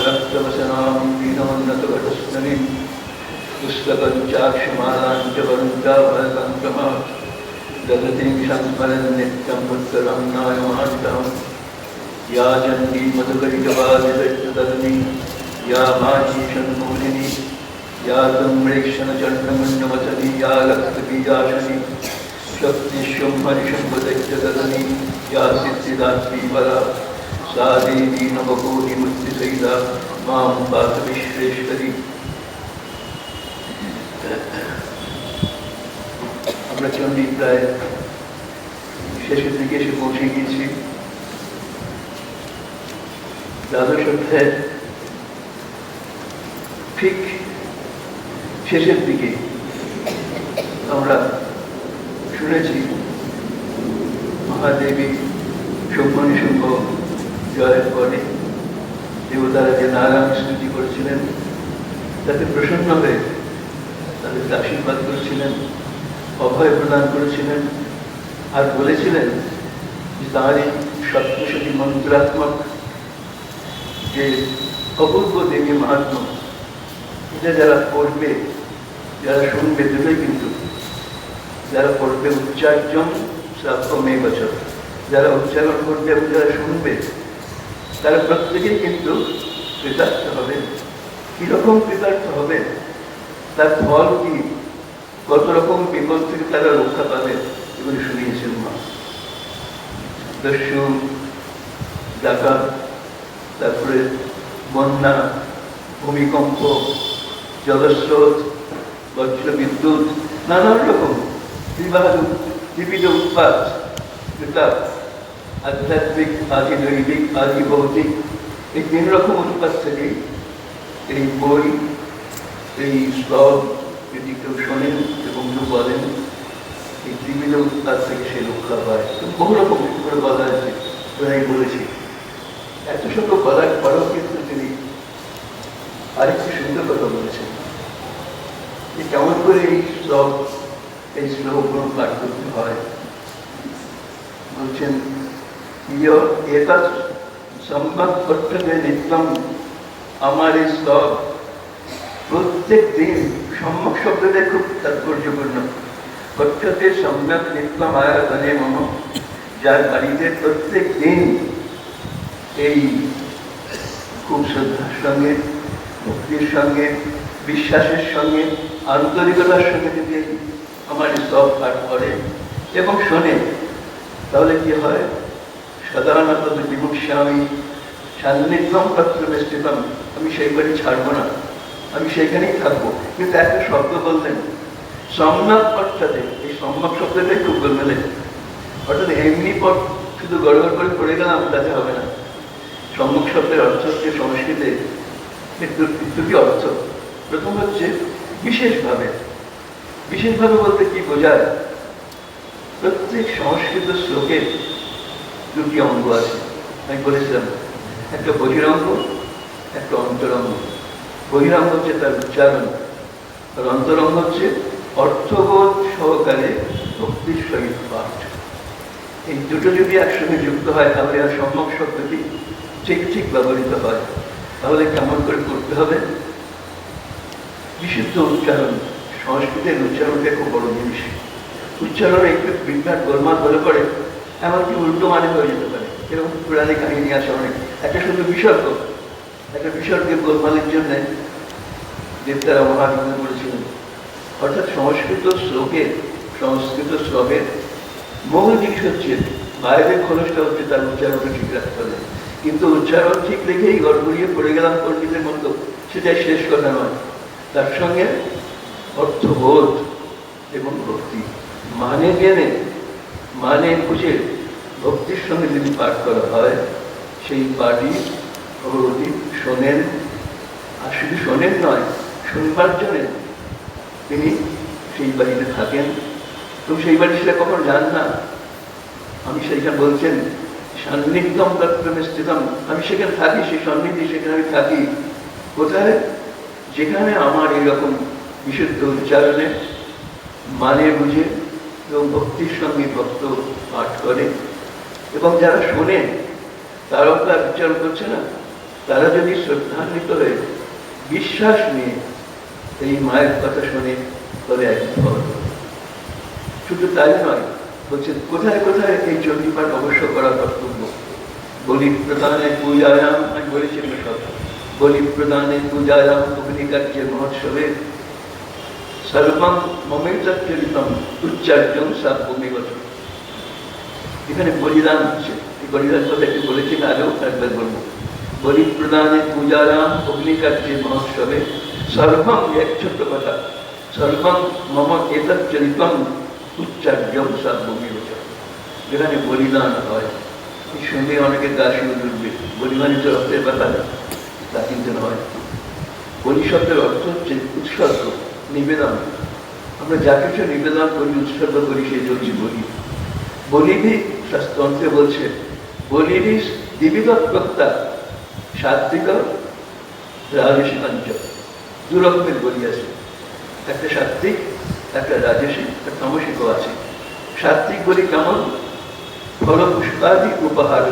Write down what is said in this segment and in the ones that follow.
रक्तवसनां दीनोन्नतवटस्मनिं पुस्तकञ्चाक्षमालां च वरुन्दाभरकङ्कमा ददतीं संस्मरन् नित्यं पुत्ररङ्गायमान्ताम् या चण्डी मधुकरिकवादिदग्धदग्नि या माहीषन्मूलिनी या तम्रेक्षणचण्डमुण्डमथनी या लक्ष्मीबीजाशनी शक्तिशुम्भनिशुम्भदैत्यदग्नि या सिद्धिदात्री बला सा देवी नवकोटिमुक्तिसहिता मां पातु विश्वेश्वरी। আমরা চণ্ডী প্রায় শেষের দিকে এসে পৌঁছে গিয়েছি। দ্বাদশ অধ্যায় ঠিক শেষের দিকে আমরা শুনেছি মহাদেবী শুম্ভ নিশুম্ভ জয়ের পরে দেবতারা যে নারায়ণ স্তুতি করেছিলেন তাতে প্রসন্ন হয়ে তাদেরকে আশীর্বাদ করেছিলেন, অভয় প্রদান করেছিলেন আর বলেছিলেন যে তাঁর এই সপ্তশতী মন্ত্রাত্মক যে অপূর্ব দেবী মাহাত্ম্য এটা যারা পড়বে, যারা শুনবে, দুটোই কিন্তু যারা পড়বে উচ্চার্যম শ্রাব্যমে বচন, যারা উচ্চারণ করবে এবং যারা শুনবে তারা প্রত্যেকেই কিন্তু কৃতার্থ হবে। কিরকম কৃতার্থ হবে, তার ফল কি, কত রকম বিপদ থেকে তারা রক্ষা পাবে এগুলি শুনিয়েছেন মা। দস্যু, ডাকাত, তারপরে বন্যা, ভূমিকম্প, জলস্রোত, বজ্র বিদ্যুৎ, নানান রকম বিবিধ উৎপাত, আধ্যাত্মিক, আদি দৈবিক, আদি ভৌতিক, এই 3 রকম উৎপাত থেকেই এই বই, এই শ্লোক যদি কেউ শোনেন এবং কেউ বলেন এই বিবিধ উৎপাত থেকে সে রক্ষা পায়। বহু রকম করে বলা আছে, আমি বলেছি। এত শত বলার পরেও কিন্তু তিনি আরেকটি সুন্দর কথা বলেছেন যে কেমন করে এই শ্লোকগুলো পাঠ করতে হয়। বলছেন এটা সম্যক পঠ্যতে নিত্যম, আমার এই শ্লোক প্রত্যেক দিন, সম্যক শব্দটা খুব তাৎপর্যপূর্ণ। পঠ্যতে সম্যক নিত্যম আয়াতনে মম, যার বাড়িতে প্রত্যেক দিন এই খুব শ্রদ্ধার সঙ্গে, ভক্তির সঙ্গে, বিশ্বাসের সঙ্গে, আন্তরিকতার সঙ্গে যদি আমার সব পাঠ করে এবং শোনে, তাহলে কি হয়? সাধারণত বিমুক্ষ্যামি সান্নিধ্যম পত্র বেষ্টিতম, আমি সেই বাড়ি ছাড়বো না, আমি সেইখানেই থাকবো। কিন্তু একটা শব্দ বললেন সম্যক পঠ্যতে, এই সম্যক শব্দটাই খুব গোলমেলে। অর্থাৎ এমনি পথ শুধু গড়গড় করে পড়ে গেলাম তাতে হবে না। সম্যক শব্দের অর্থ হচ্ছে সংস্কৃতে দুটি অর্থ। প্রথম হচ্ছে বিশেষভাবে। বিশেষভাবে বলতে কি বোঝায়? প্রত্যেক সংস্কৃত শ্লোকের 2টি অঙ্গ আছে। আমি বলেছিলাম, একটা বহিরঙ্গ, একটা অন্তরঙ্গ। বহিরঙ্গ হচ্ছে তার উচ্চারণ, আর অন্তরঙ্গ হচ্ছে অর্থবোধ সহকারে ভক্তির সহিত পাঠ। এই দুটো যদি একসঙ্গে যুক্ত হয় তাহলে আর সম্যক শব্দটি ঠিক ব্যবহৃত হয়। তাহলে কেমন করে করতে হবে? বিশুদ্ধ উচ্চারণ। সংস্কৃতের উচ্চারণটা খুব বড় জিনিস। উচ্চারণে একটু বিজ্ঞান গোলমাল হলে পরে এমনকি উল্টো মানে হয়ে যেতে পারে। এরকম পুরাণে কাহিনী আছে অনেক। একটা শুধু বিসর্গ, একটা বিসর্গের গোলমালের জন্য দেবতারা মহাবিঘ্ন করেছিলেন। অর্থাৎ সংস্কৃত শ্লোকের মূল জিনিস হচ্ছে বাইরের খোলসটা হচ্ছে তার উচ্চারণটা ঠিক রাখতে হবে। কিন্তু উচ্চারণ ঠিক রেখেই গড়গড়িয়ে পড়ে গেলাম পণ্ডিতের মতো, সেটাই শেষ কথা নয়। তার সঙ্গে অর্থবোধ এবং ভক্তি, মানে জেনে, মানে বুঝে ভক্তির সঙ্গে যদি পাঠ করা হয়, সেই পাঠই ভগবতী শোনেন। আর শুধু শোনেন নয়, শুনবার জন্যে তিনি সেই বাড়িতে থাকেন। তো সেই বাড়ি সেটা কখনো যান না। আমি সেইখানে বলছেন সান্নিধ্যম তত্ত্বমে স্থিতম, আমি সেখানে থাকি, সেই সন্নিধি সেখানে আমি থাকি। কোথায়? যেখানে আমার এইরকম বিশুদ্ধ উচ্চারণে, মানে বুঝে এবং ভক্তির সঙ্গে ভক্ত পাঠ করে, এবং যারা শোনেন তারাও তো আর উচ্চারণ করছে না, তারা যদি শ্রদ্ধান্বিত হয়ে বিশ্বাস নিয়ে এই মায়ের কথা শুনে তবে একই ফল। শুধু তাই নয়, বলছে কোথায় কোথায় এই চণ্ডীপাঠ অবশ্য করা কর্তব্য। বলি প্রদানে পূজায়াম, আমি বলেছি সব, বলি প্রদানে পূজায়াম অগ্নিকার্যের মহোৎসবে সর্বম মমেতরিতম উচ্চার্যম সাবভূমি বচন। এখানে বলিদান হচ্ছে, এই বলিদান কথা একটু বলেছি না, আগেও একবার বলবো। বলি প্রদানে পূজারাম অগ্নিকার্যের মহোৎসবে সর্বম, এক ছোট্ট কথা, সর্বম মম এতচ্চরিতম উচ্চার্যম সাবভূমি বচন। যেখানে বলিদান হয়, এই সঙ্গে অনেকের গা শুরু উঠবে, বলিদানিত রক্তের ব্যাপার তা কিন্তু নয়। বলি শব্দের অর্থ হচ্ছে উৎসর্গ, নিবেদন। আমরা যা কিছু নিবেদন করি, উৎসর্গ করি, সেই জন্য বলি। বলিবি শাস্ত্রন্ত্রে বলছে, বলিবি দিবিদত্তা সাত্বিক রাজসিকাঞ্চ, দু রকমের বলি আছে, একটা সাত্বিক, একটা রাজসিক, একটা তামসিকও আছে। সাত্বিক বলি কেমন? ফল পুষ্পাদি উপহার,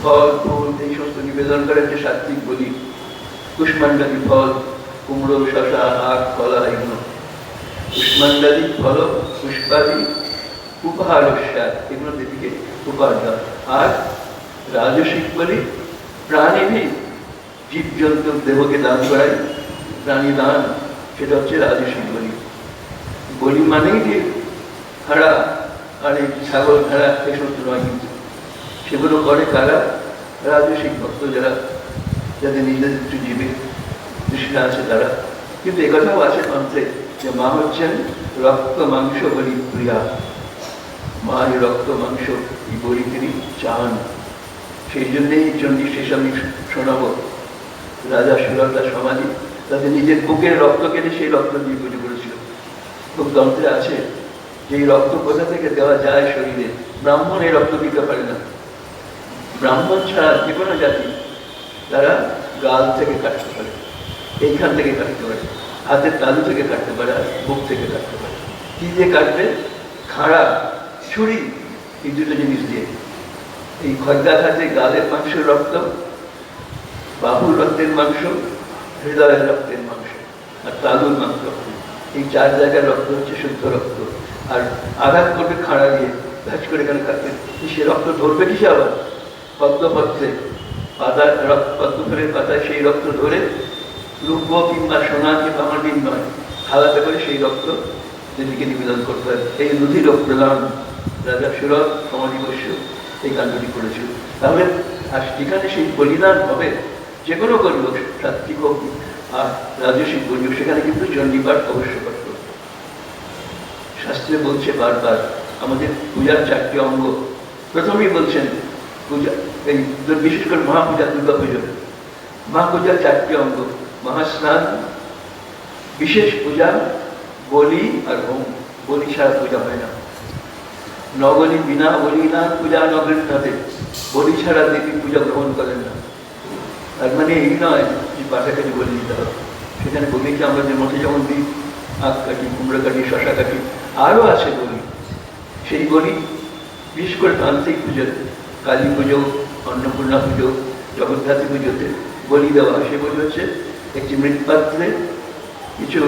ফল ফুল এই সমস্ত নিবেদন করে যে সাত্বিক বলি। কুষ্মাণ্ডাদি ফল, কুমড়ো, শশা, আখ, কলা, এগুলো কুষ্মাণ্ডাদি ফল পুষ্পাদি উপহার, এগুলো দেবীকে উপহার দেওয়া। আর রাজসিক বলি প্রাণীভি, জীবজন্তু দেহকে দান করাই প্রাণী দান, সেটা হচ্ছে রাজসিক বলি। বলি মানেই যে খাড়া আর এই ছাগল ভেড়া এই সমস্ত নয়, কিন্তু সেগুলো করে কারা? রাজসিক ভক্ত, যারা যাদের নিজেদের একটু জীবে তৃষ্ণা আছে তারা। কিন্তু একথাও আছে মন্ত্রে যে মা হচ্ছেন রক্ত মাংস বলি প্রিয়া। মা এই রক্ত মাংস এই বলি তিনি চান। সেই জন্যেই চণ্ডী শেষ আমি শোনাব, রাজা সুরতা সমাধি তাদের নিজের বুকের রক্ত কেটে সেই রক্ত দিয়ে পুজো করেছিল। খুব তন্ত্রে আছে যে এই রক্ত কোথা থেকে দেওয়া যায় শরীরে। ব্রাহ্মণ এই রক্ত দিতে পারে না। ব্রাহ্মণ ছাড়া যে কোনো জাতি তারা গাল থেকে কাটতে পারে, এইখান থেকে কাটতে পারে, হাতের তালু থেকে কাটতে পারে, আর বুক থেকে কাটতে পারে। কি দিয়ে কাটবে? খাড়া, ছুরি, এই দুটো জিনিস দিয়ে। এই খদ্দাঘাতে গালের মাংস রক্ত, বাহুর রক্তের মাংস, হৃদয়ের রক্তের মাংস, আর তালুর মাংস, এই চার জায়গার রক্ত হচ্ছে শুদ্ধ রক্ত। আর আঘাত করবে খাড়া দিয়ে, ভ্যাচ করে কেন কাটবে? সে রক্ত ধরবে কিসে? আবার পদ্মপত্রে, পাতা, পদ্মফুলের পাতায় সেই রক্ত ধরে রূপ কিংবা সোনা কিংবা মাটির নয়, আলাদা করে সেই রক্ত দেবীকে নিবেদন করতে হয়। এই নদীর প্রধান রাজা সুরত সমাধিবস্য এই কাণ্ডটি করেছিল। তাহলে আর যেখানে সেই বলিদান হবে, যে কোনো করি হোক, সাত্বিক হোক আর রাজসিক করি হোক, সেখানে কিন্তু চণ্ডীপাঠ অবশ্য করতে হবে। শাস্ত্রে বলছে বারবার আমাদের পূজার 4টি অঙ্গ। প্রথমেই বলছেন পূজা, এই বিশেষ করে মহাপূজা, দুর্গা পুজো, মহাপূজার 4টি অঙ্গ: মহাস্নান, বিশেষ পূজা, বলি আর হোম। বলি ছাড়া পূজা হয় না। নবলি বিনা বলি না পূজা নগৃহ্যতে, বলি ছাড়া দেবী পূজা গ্রহণ করেন না। তার মানে এই নয় যে পাশাকাঠি বলি দিতে হবে। সেখানে বলিকে আমরা যে মঠে যেমন দিই, আখ কাটি, কুমড়ো কাটি, শশা কাটি, আরও আছে বলি। সেই বলি বিশেষ করে তান্ত্রিক পুজো, কালী পুজো, অন্নপূর্ণা পুজো, জগদ্ধাত্রী পুজোতে বলি দেওয়া হয়। সে বলি হচ্ছে একটি মৃৎপাত্রে কিছু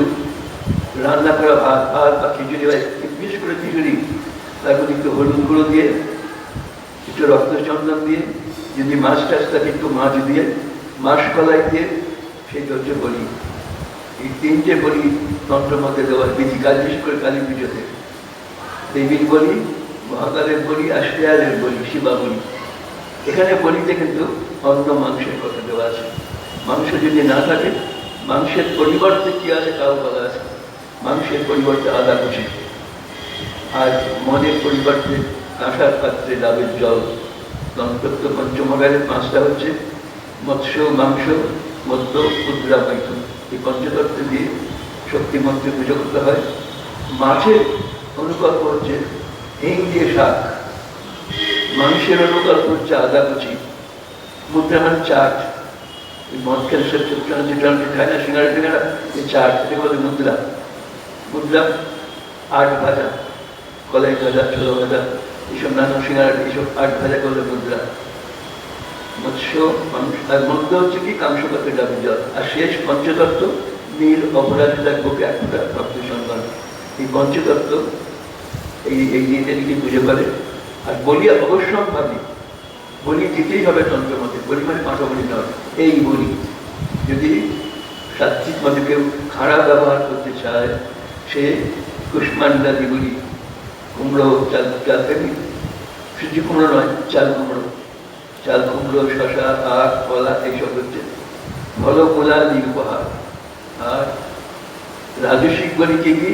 রান্না করা ভাত বা খিচুড়ি হয়, বিশেষ করে খিচুড়ি, তারপর একটু হলুদ গুঁড়ো দিয়ে, একটু রক্তচন্দন দিয়ে, যদি মাছ টাছ থাকে একটু মাছ দিয়ে, মাসকলাই দিয়ে, সেই হচ্ছে বলি। এই 3টে বলি তন্ত্রের মধ্যে দেওয়ার বিধি। কাল বিশেষ করে কালী পুজোতে দেবীর বলি, মহাকালের বলি, আর শ্রেয়ালের বলি, শিবা বলি। এখানে বলিতে কিন্তু অন্য মাংসের কথা দেওয়া আছে। মাংস যদি না থাকে, মাংসের পরিবর্তে কি আছে তাও বলা আছে। মাংসের পরিবর্তে আদা কুচি, আর মদের পরিবর্তে কাঁসার পাত্রে ডাবের জল। তন্ত্রোক্ত পঞ্চমহাগারের 5টা হচ্ছে মৎস্য, মাংস, মদ্য, মুদ্রা, মৈথুন। এই পঞ্চতত্ত্ব দিয়ে শক্তিমন্ত্রে পুজো করতে হয়। মাছের অনুকল্প হচ্ছে হিং দিয়ে শাক, মাংসের অনুকল্প হচ্ছে আদা কুচি, মুদ্রা মানে চাট। এই মদ খেলে সব যেটা খায় না, সিঙ্গারা টিঙ্গারা, এই চাট, এটা বলে মুদ্রা। মুদ্রা, আট ভাজা, কলাই ভাজা, ছোলা ভাজা, এইসব নানা সিঙ্গারা, এইসব আট ভাজা করলে মুদ্রা। মৎস্য, আর মধ্যে হচ্ছে কি কাংসপাতে ডাবি জল, আর শেষ পঞ্চতত্ত্ব নীল অপরাজিতার বুকে একটা ভক্ত সম্মান। এই পঞ্চতত্ত্ব এই দিনটাকে পুজো করে। আর বলি অবশ্যম্ভাবী, বলি দিতেই হবে তন্ত্রমতে, বলি মানে পাঁচা বলি নয়, এই বলি। যদি সাত্বিক মতে কেউ খারাপ ব্যবহার করতে চায়, সে কুষ্মান্ডাদি বলি, কুমড়ো, চাল চালকানি, সূর্য কুমড়ো নয়, চাল কুমড়ো, চাল কুমড়ো, শশা, আখ, কলা, এইসব হচ্ছে ফলমূলাদি উপহার। আর রাজস্বিক বলি কি কি?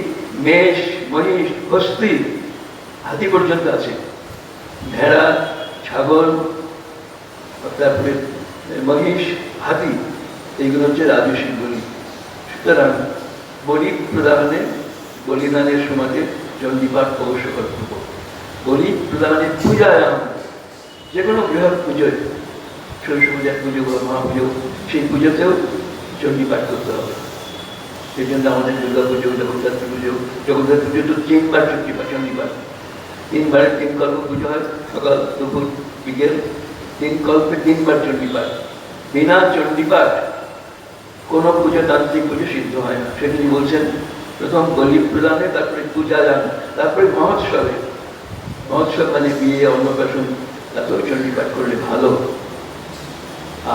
মেষ, মহিষ, হস্তি, হাতি পর্যন্ত আছে, ভেড়া, ছাগল, তারপরে মহিষ, হাতি, এইগুলো হচ্ছে রাজস্বিক বলি। সুতরাং বলি প্রদানে, বলিদানের সমাজে চণ্ডীপাঠ অবশ্য কর্তব্য। বলি প্রদানে পূজায়াম, যে কোনো বৃহৎ পুজোয়, সরস্বতী পূজার পুজো বা মহাপুজো, সেই পুজোতেও চণ্ডীপাঠ করতে হবে। সেই জন্য আমাদের দুর্গা পুজো, জগদ্ধাত্রী পুজো, জগদ্ধাত্রী পুজো তো 3 বার চণ্ডীপাঠ, 3 বারে 3 কল্প পুজো হয়, সকাল, দুপুর, বিকেল, 3 কল্পে 3 বার চণ্ডীপাঠ। বিনা চণ্ডীপাঠ কোনো পুজো, তান্ত্রিক পুজো সিদ্ধ হয় না। সেটি বলছেন প্রথম বলি প্রদানে, তারপরে পূজা যান, তারপরে মহোৎসবে। মহোৎসব মানে বিয়ে, অন্নপ্রাশন, তারপরে চণ্ডীপাঠ করলে ভালো।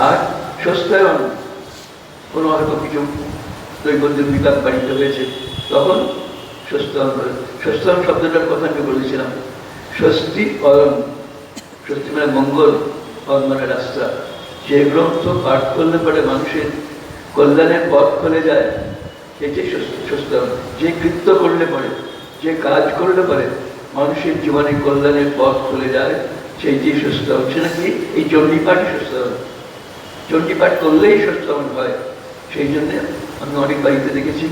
আর স্বস্তায়ন, কোনো হয়তো কিছু দৈবদ্য বিকাশ বাড়িতে হয়েছে, তখন স্বস্তায়ন করে। স্বস্তায়ন শব্দটার কথা আমি বলেছিলাম। স্বস্তি অয়ন, স্বস্তি মানে মঙ্গল, অয়ন মানে রাস্তা। যে গ্রন্থ পাঠ করলে পরে মানুষের কল্যাণের পথ খুলে যায়, সেটি স্বস্তায়ন। যে কৃত্য করলে পরে, যে কাজ করলে পরে মানুষের জীবনে কল্যাণের পথ খুলে যায়, সেইটি স্বস্তায়ন। সেটা কি? এই চণ্ডীপাঠই স্বস্তায়ন। চণ্ডীপাঠ করলেই স্বস্তায়ন হয়। সেই জন্যে আমি অনেক বাড়িতে দেখেছি,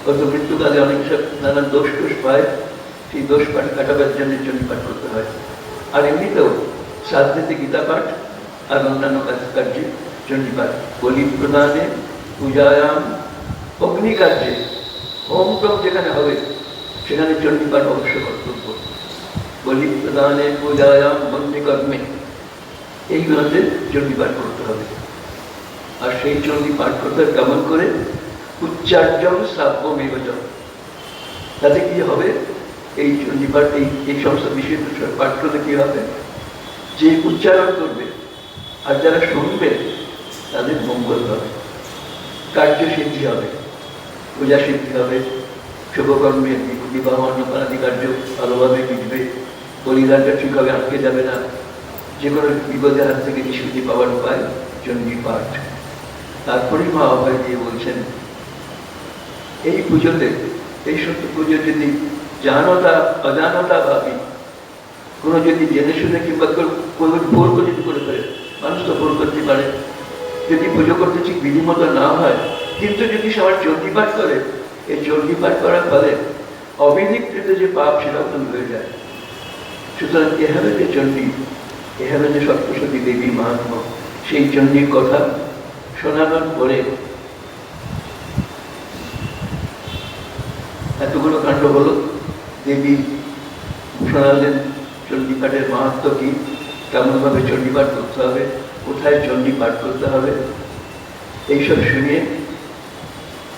গত মৃত্যুকালে অনেক সব নানান দোষ পায়, সেই দোষ পাঠ কাটাবার জন্য চণ্ডীপাঠ করতে হয়। আর এমনিতেও শ্রাদ্ধেতে গীতা পাঠ আর অন্যান্য কার্যে চণ্ডীপাঠ। বলি প্রদানে, পূজায়াম, অগ্নিকার্যে, হোম টোম যেখানে হবে সেখানে চণ্ডীপাঠ অবশ্য কর্তব্য। বলি প্রদানে, পূজায়াম, অগ্নিকর্মে, এইগুলোতে চণ্ডীপাঠ করতে হবে। আর সেই চণ্ডীপাঠ করতে কেমন করে? উচ্চার্যম শ্রাব্যমেবচম। তাতে কি হবে? এই চণ্ডীপাঠ, এই সমস্ত বিষয় পাঠ করলে কি হবে? যে উচ্চারণ করবে আর যারা শুনবে তাদের মঙ্গল হবে, কার্য সিদ্ধি হবে, পূজা সিদ্ধি হবে, শুভকর্মে বিবাহ, অন্নপ্রাণাদি কার্য ভালোভাবে মিটবে, বলিদানটা ঠিকভাবে আটকে যাবে না। যে কোনো বিপদের হাত থেকে নিষ্কৃতি পাওয়ার উপায় চণ্ডীপাঠ। তারপরেই মা অভয় দিয়ে বলছেন, এই পুজোতে, এই সত্য পুজো যদি জানতা অজানতা ভাবি, কোনো যদি জেনে শুনে কিংবা ভুল করে যদি করে ফেলে, মানুষ তো ভুল করতে পারে, যদি পুজো করতে ঠিক বিধিমতো না হয়, কিন্তু যদি সবার চণ্ডীপাঠ করে, এই চণ্ডীপাঠ করার ফলে অবিধিকৃত যে পাপ সেটাও দূর হয়ে যায়। সুতরাং এভাবে যে চণ্ডী, এভাবে যে সপ্তশতী দেবী মাহাত্ম্য, সেই চণ্ডীর কথা শোনানোর পরে এতগুলো কাণ্ড হলো। দেবী শোনালেন চণ্ডীপাঠের মাহাত্ম্য কি, কেমনভাবে চণ্ডীপাঠ করতে হবে, কোথায় চণ্ডীপাঠ করতে হবে, এইসব শুনিয়ে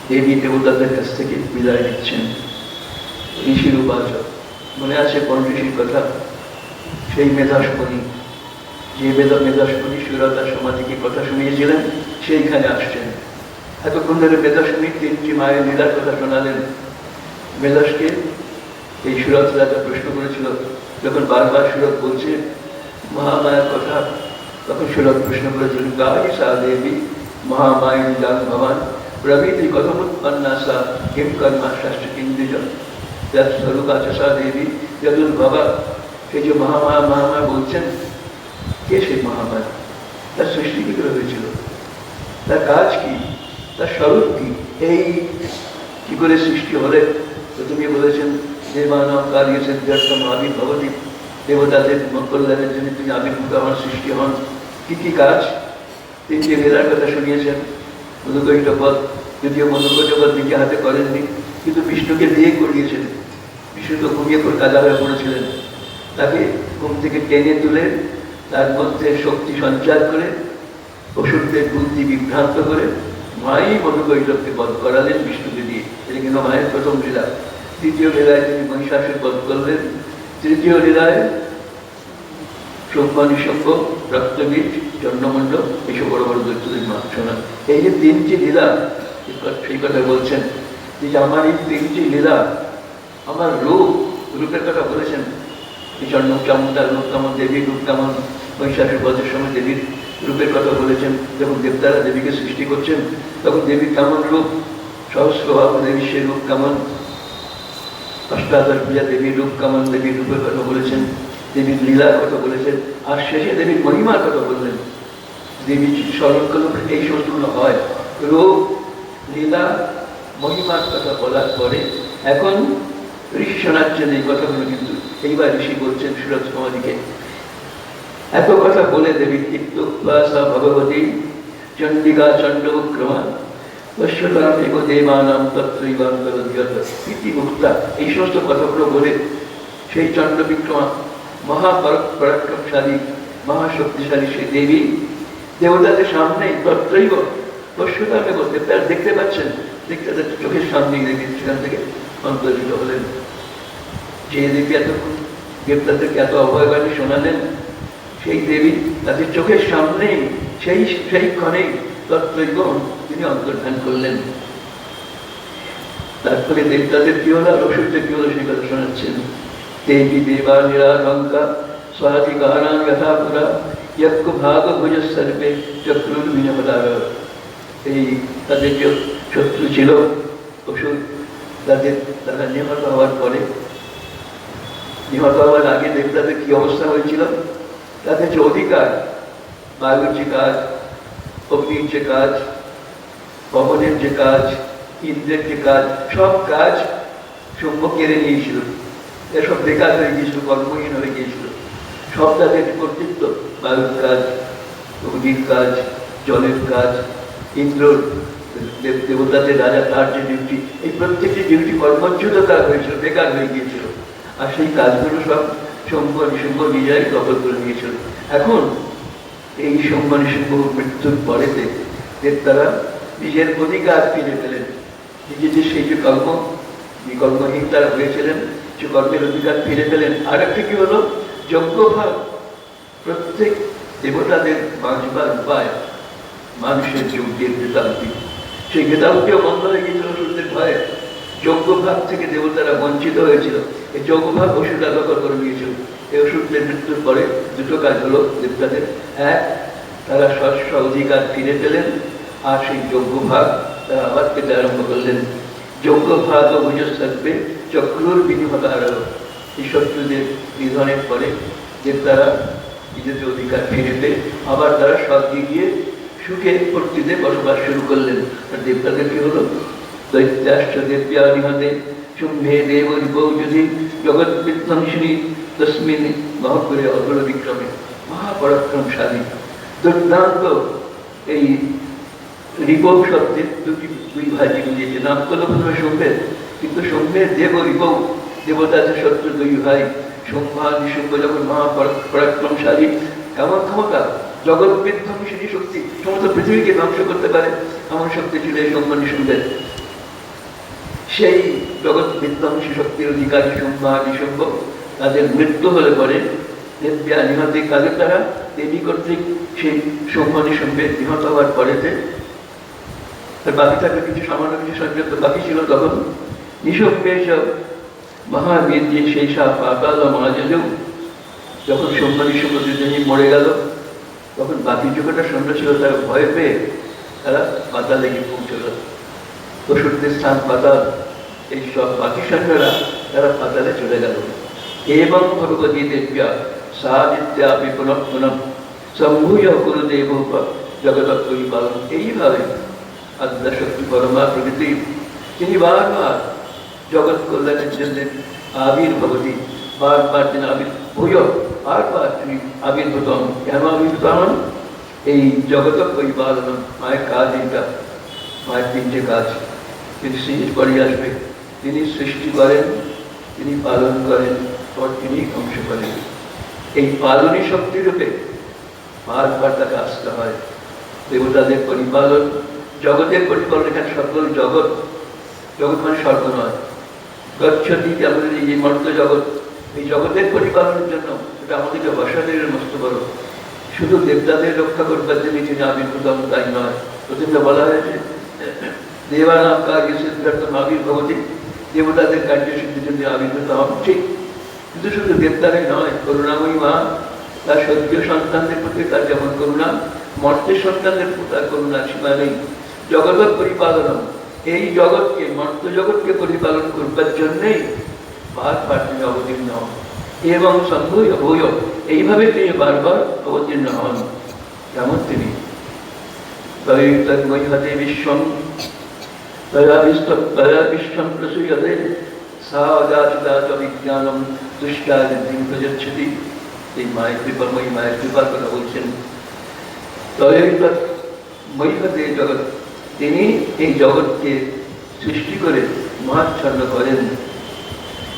দেবী দেবতাদের কাছ থেকে বিদায় নিচ্ছেন। ঋষির উপাসক, মনে আছে কোন ঋষির কথা? সেই মেধাসমণি, যে মেধাসমণি সুরতার সমাধিকে কথা শুনিয়েছিলেন, সেইখানে আসছেন। এতক্ষণ ধরে মেধাসমণি 3টি মায়ের লীলার কথা শোনালেন। মেধাসকে এই সুরত রাজা প্রশ্ন করেছিল, যখন বারবার সুরত বলছে মহামায়ার কথা, তখন সুরত প্রশ্ন করেছিলেন, গাহি সা দেবী মহামায়ী জান ভবান প্রভৃতি কথমুৎপন্না সা কিম কর্মা শাস্ত্র কিঞ্জিজ স্বরূপাচা দেবী যদুর বাবা। সেই যে মহামায়া বলছেন, কে সেই মহামায়া? তার সৃষ্টি কি করে হয়েছিল, তার কাজ কি, তার স্বরূপ কি, এই কি করে সৃষ্টি হলে? প্রথমে বলেছেন নির্মাণম কার্য সিদ্ধার্থম আবির্ভবতি, দেবতাদের কল্যাণের জন্য তিনি আবির্ভূত আমার সৃষ্টি হন। কি কি কাজ? 3টি লীলার কথা শুনিয়েছেন। মধুকৈটপদ, যদিও মধুকৈটপদ নিজে হাতে করেননি, কিন্তু বিষ্ণুকে দিয়ে করিয়েছেন। বিষ্ণু তো ঘুমিয়ে কাজা হয়ে পড়েছিলেন, তাকে ঘুম থেকে টেনে তুলে তার মধ্যে শক্তি সঞ্চার করে অসুরদের বুদ্ধি বিভ্রান্ত করে মাই মধুকৈলবকে বধ করালেন বিষ্ণুকে দিয়ে। এটা কিন্তু মায়ের প্রথম লীলা। দ্বিতীয় লীলায় তিনি মহিষাসুর বধ করলেন। তৃতীয় লীলায় সোম্য নিঃসঙ্গ, রক্তবীজ, চন্দ্রমণ্ড, এইসব বড় বড় দৈত্যদের মা শোনা। এই যে তিনটি লীলা, সেই কথা বলছেন যে আমার এই তিনটি লীলা, আমার রূপের কথা বলেছেন। চন্দ্র কেমন, তার রূপ কেমন, দেবীর রূপ কেমন, মহিষাসুর বধের সময় দেবীর রূপের কথা বলেছেন। যখন দেবতারা দেবীকে সৃষ্টি করছেন তখন দেবীর কেমন রূপ, সহস্রভাব দেবীর সে রূপ কেমন, অষ্টাদশ পূজা দেবীর রূপ কেমন, দেবীর রূপের কথা বলেছেন, দেবীর লীলার কথা বলেছেন, আর শেষে দেবীর মহিমার কথা বললেন। দেবীর স্মরণ করলে এই সমস্তগুলো হয়। রূপ, লীলা, মহিমার কথা বলার পরে এখন ঋষি শোনাচ্ছেন এই কথাগুলো। কিন্তু এইবার ঋষি বলছেন সুরজ কুমারীকে, এত কথা বলে দেবী তিক্তোপাসা ভগবতী চণ্ডিকা চণ্ডবক্রমা পশ্যতামেব দেবানাম তত্রৈবান্তরোদ্যত ইতি মুক্তা, এই সমস্ত কথাগুলো বলে সেই চণ্ডবিক্রমা মহাপরাক্রমশালী মহাশক্তিশালী সেই দেবী দেবতাদের সামনে তত্রৈব পশ্যতামেব, দেবতারা দেখতে পাচ্ছেন, দেখতে চোখের সামনেই দেখে সেখান থেকে অন্তর্হিত হলেন। যে দেবী এতক্ষণ দেবতাদেরকে এত অভয়বাণী শোনালেন, সেই দেবী তাদের চোখের সামনেই সেই ক্ষণেই তত্ত্বৈব তিনি অন্তর্ধান করলেন। তারপরে দেবতাদের কি হলো, অসুরদের কি হলো সেই কথা শোনাচ্ছেন। দেবী দেবা নিরালঙ্কা স্বাধিকারান যথাপুরা যজ্ঞ ভাগ ভুজ সর্বে চক্রুর বিনবদার। এই তাদের যে শত্রু ছিল অসুর, তারা নিহত হওয়ার পরে, নিহত হওয়ার আগে দেবতাদের কি অবস্থা হয়েছিল, তাদের যে অধিকার, বায়ুর যে কাজ, অগ্নির যে কাজ, পবনের যে কাজ, ইন্দ্রের যে কাজ, সব কাজ শুম্ভ কেড়ে নিয়েছিল। এসব বেকার হয়ে গিয়েছিল, কর্মহীন হয়ে গিয়েছিল। সব তাদের কর্তৃত্ব, বায়ুর কাজ, অগ্নির কাজ, জলের কাজ, ইন্দ্র দেবতাদের রাজা তার যে ডিউটি, এই প্রত্যেকটি ডিউটি কর্মচ্যুত কাজ হয়েছিল, বেকার হয়ে গিয়েছিল। আর সেই কাজগুলো সব শুম্ভ নিশুম্ভ নিজেরাই দখল করে নিয়েছিল। এখন এই শুম্ভ নিশুম্ভ মৃত্যুর পরেতে তারা নিজের অধিকার ফিরে পেলেন। নিজেদের সেই যে কর্মহীন তারা হয়েছিলেন, সে কর্মের অধিকার ফিরে পেলেন। আর একটা কি হলো, যজ্ঞভাগ। প্রত্যেক দেবতাদের বাঁচবার উপায় মানুষের যজ্ঞের গেতাবতী, সেই গেতাবতীও বন্ধ হয়ে গিয়েছিল অসুরদের ভয়ে। যজ্ঞভাগ থেকে দেবতারা বঞ্চিত হয়েছিল। এই যজ্ঞভাগ অসুররা দখল করে নিয়েছিল। এই অসুরদের মৃত্যুর পরে দুটো কাজ হলো দেবতাদের। এক, তারা স্ব অধিকার ফিরে পেলেন, আর সেই যজ্ঞভাগ তারা আবার পেতে আরম্ভ করলেন। যজ্ঞভাগ ভুজ সর্বে চক্রুর বিনিহতার। এই শত্রুদের নিধনের পরে দেবতারা নিজেদের অধিকার ফিরে পেয়ে আবার তারা স্বর্গে গিয়ে সুখে ভক্তিতে বসবাস শুরু করলেন। আর দেবতাদের কি হলো, দৈত্যাশ্চ দেব্যা নিহতে শুম্ভে দেব রিপৌ যদি জগৎ বিধ্বংসিনী তস্মিন মহাপুরে অগ্র বিক্রমে মহাপরাক্রমশালী। দুর্দান্ত এই রিপৌ শব্দের দুই ভাজি দিয়েছে। নাম করলো প্রথমে শুম্ভের, কিন্তু শুম্ভের দেব রিপৌ, দেবতাদের শত্রু দুই ভাই। শুম্ভ নিশুম্ভ যখন মহাপরাক্রমশালী, এমন ক্ষমতা, জগৎ বিধ্বংসিনী শক্তি, সমস্ত পৃথিবীকে ধ্বংস করতে পারে এমন শক্তি ছিল এই শুম্ভ নিশুম্ভের। সেই জগৎ বিধ্বংসী শক্তির অধিকারী শুম্ভ নিশুম্ভ তাদের মৃত্যু হলে পরে দেব্যা নিহতে কালে তারা দেবী কর্তৃক সেই শুম্ভ নিশুম্ভের নিহত হওয়ার পরেতে বাকি থাকলে কিছু সামান্য কিছু সঞ্জয় বাকি ছিল। তখন নিশুম্ভে সব মহাবীর যে সেই সব পাতাল মহাজেও যখন শুম্ভ নিশুম্ভ দুজনেই মরে গেল, তখন বাকি যুগটা সৈন্য ছিল, তারা ভয় পেয়ে তারা পাতালে গিয়ে পৌঁছল। অসুরদের স্থান পাতাল, এই সব বাকি সৈন্যরা তারা পাতালে চলে গেল। এবং ভগবতী দেব্যা সা নিত্যাপি পুনঃ পুনঃ সম্ভূয় গুরুদেব জগদত্তই পালন। এইভাবে আদ্যাশক্তি পরমা প্রকৃতি তিনি বারবার জগৎ কল্যাণের জন্য আবির্ভবতী, বারবার তিনি আবির্ভূয়, বারবার তিনি আবির্ভূত হন। কেন আবির্ভূত হন? এই জগৎ পরিপালন, মায়ের কাজ এইটা। মায়ের তিনটে কাজ, তিনি সৃষ্টি করে আসবে, তিনি সৃষ্টি করেন, তিনি পালন করেন, পর তিনি ধ্বংস করেন। এই পালনী শক্তিরূপে বারবার তাকে আসতে হয়। দেবতাদের পরিপালন, জগতের পরিপালন, এখানে সকল জগৎ, জগৎ মানে স্বর্গ নয়, গচ্ছতি আমাদের এই মর্ত জগৎ, এই জগতের পরিপালনের জন্য এটা আমাদেরকে বসাদের মস্ত বড়। শুধু দেবতাদের রক্ষা করবার জন্য তিনি আবির্ভূত হন তাই নয়। প্রথমে বলা হয়েছে দেবানাম কার্য সিদ্ধার্থ আবির্ভবতী, দেবতাদের কার্যসিদ্ধির জন্য আবির্ভূত হন, ঠিক। কিন্তু শুধু দেবতারাই নয়, করুণাময়ী মা তার সদ্য সন্তানদের প্রতি তার যেমন করুণা, মর্তের সন্তানদের প্রতি তার করুণা সীমা নেই। জগৎ পরিপালন, এই জগৎকে, মর্ত জগৎকে পরিপালন করবার জন্যেই বারবার তিনি অবতীর্ণ হন এবং সম্ভয় হইও, এইভাবে তিনি বারবার অবতীর্ণ হন। যেমন তিনি তন্ময়ীহতে বিশ্বম তয়া বিশ্বম প্রসূয়তে সা অযাচিতা চ বিজ্ঞানম দুষ্টাদিং প্রযচ্ছতি। এই মায়ের কৃপাময়ী মায়ের কৃপার কথা বলছেন। তন্ময়ীহতে জগৎ, তিনি এই জগৎকে সৃষ্টি করে মহাচ্ছন্ন করেন।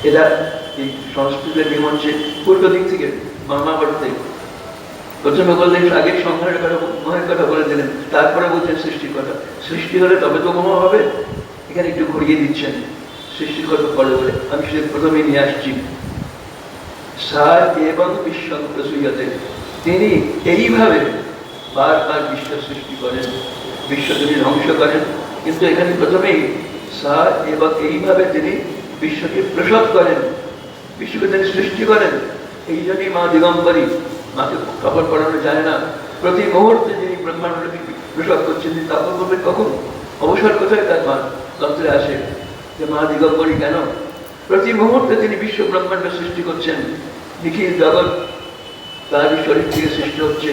এরা এই সংস্কৃতের নিয়ম হচ্ছে পূর্ব দিক থেকে, মামা বাড়তে প্রথমে বললেন আগের সংহারের কথা, মোহের কথা বলে দিলেন, তারপরে বলছেন সৃষ্টির কথা। সৃষ্টি হলে তবে তো মোহ হবে, এখানে একটু ঘুরিয়ে দিচ্ছেন সৃষ্টির কথা পরে বলে। আমি সেটা প্রথমে নিয়ে আসছি। সার এবং বিশ্ব প্রসূয়তে, তিনি এইভাবে বারবার বিশ্ব সৃষ্টি করেন, বিশ্ব তিনি ধ্বংস করেন। কিন্তু এখানে প্রথমেই সার এবং এইভাবে তিনি বিশ্বকে প্রসব করেন, বিশ্বকে তিনি সৃষ্টি করেন। এই জন্যই মা দিগম্বরী, মাকে কাপড় পরানো যায় না, প্রতি মুহূর্তে যিনি ব্রহ্মাণ্ডকে প্রসব করছেন, তিনি কাপড় করবেন কখন? অবসর কোথায় তার মা তন্ত্রে আসে যে মা দিগম্বরী কেন? প্রতি মুহূর্তে তিনি বিশ্ব ব্রহ্মাণ্ড সৃষ্টি করছেন, নিখিল জগৎ তারই শরীর থেকে সৃষ্টি হচ্ছে,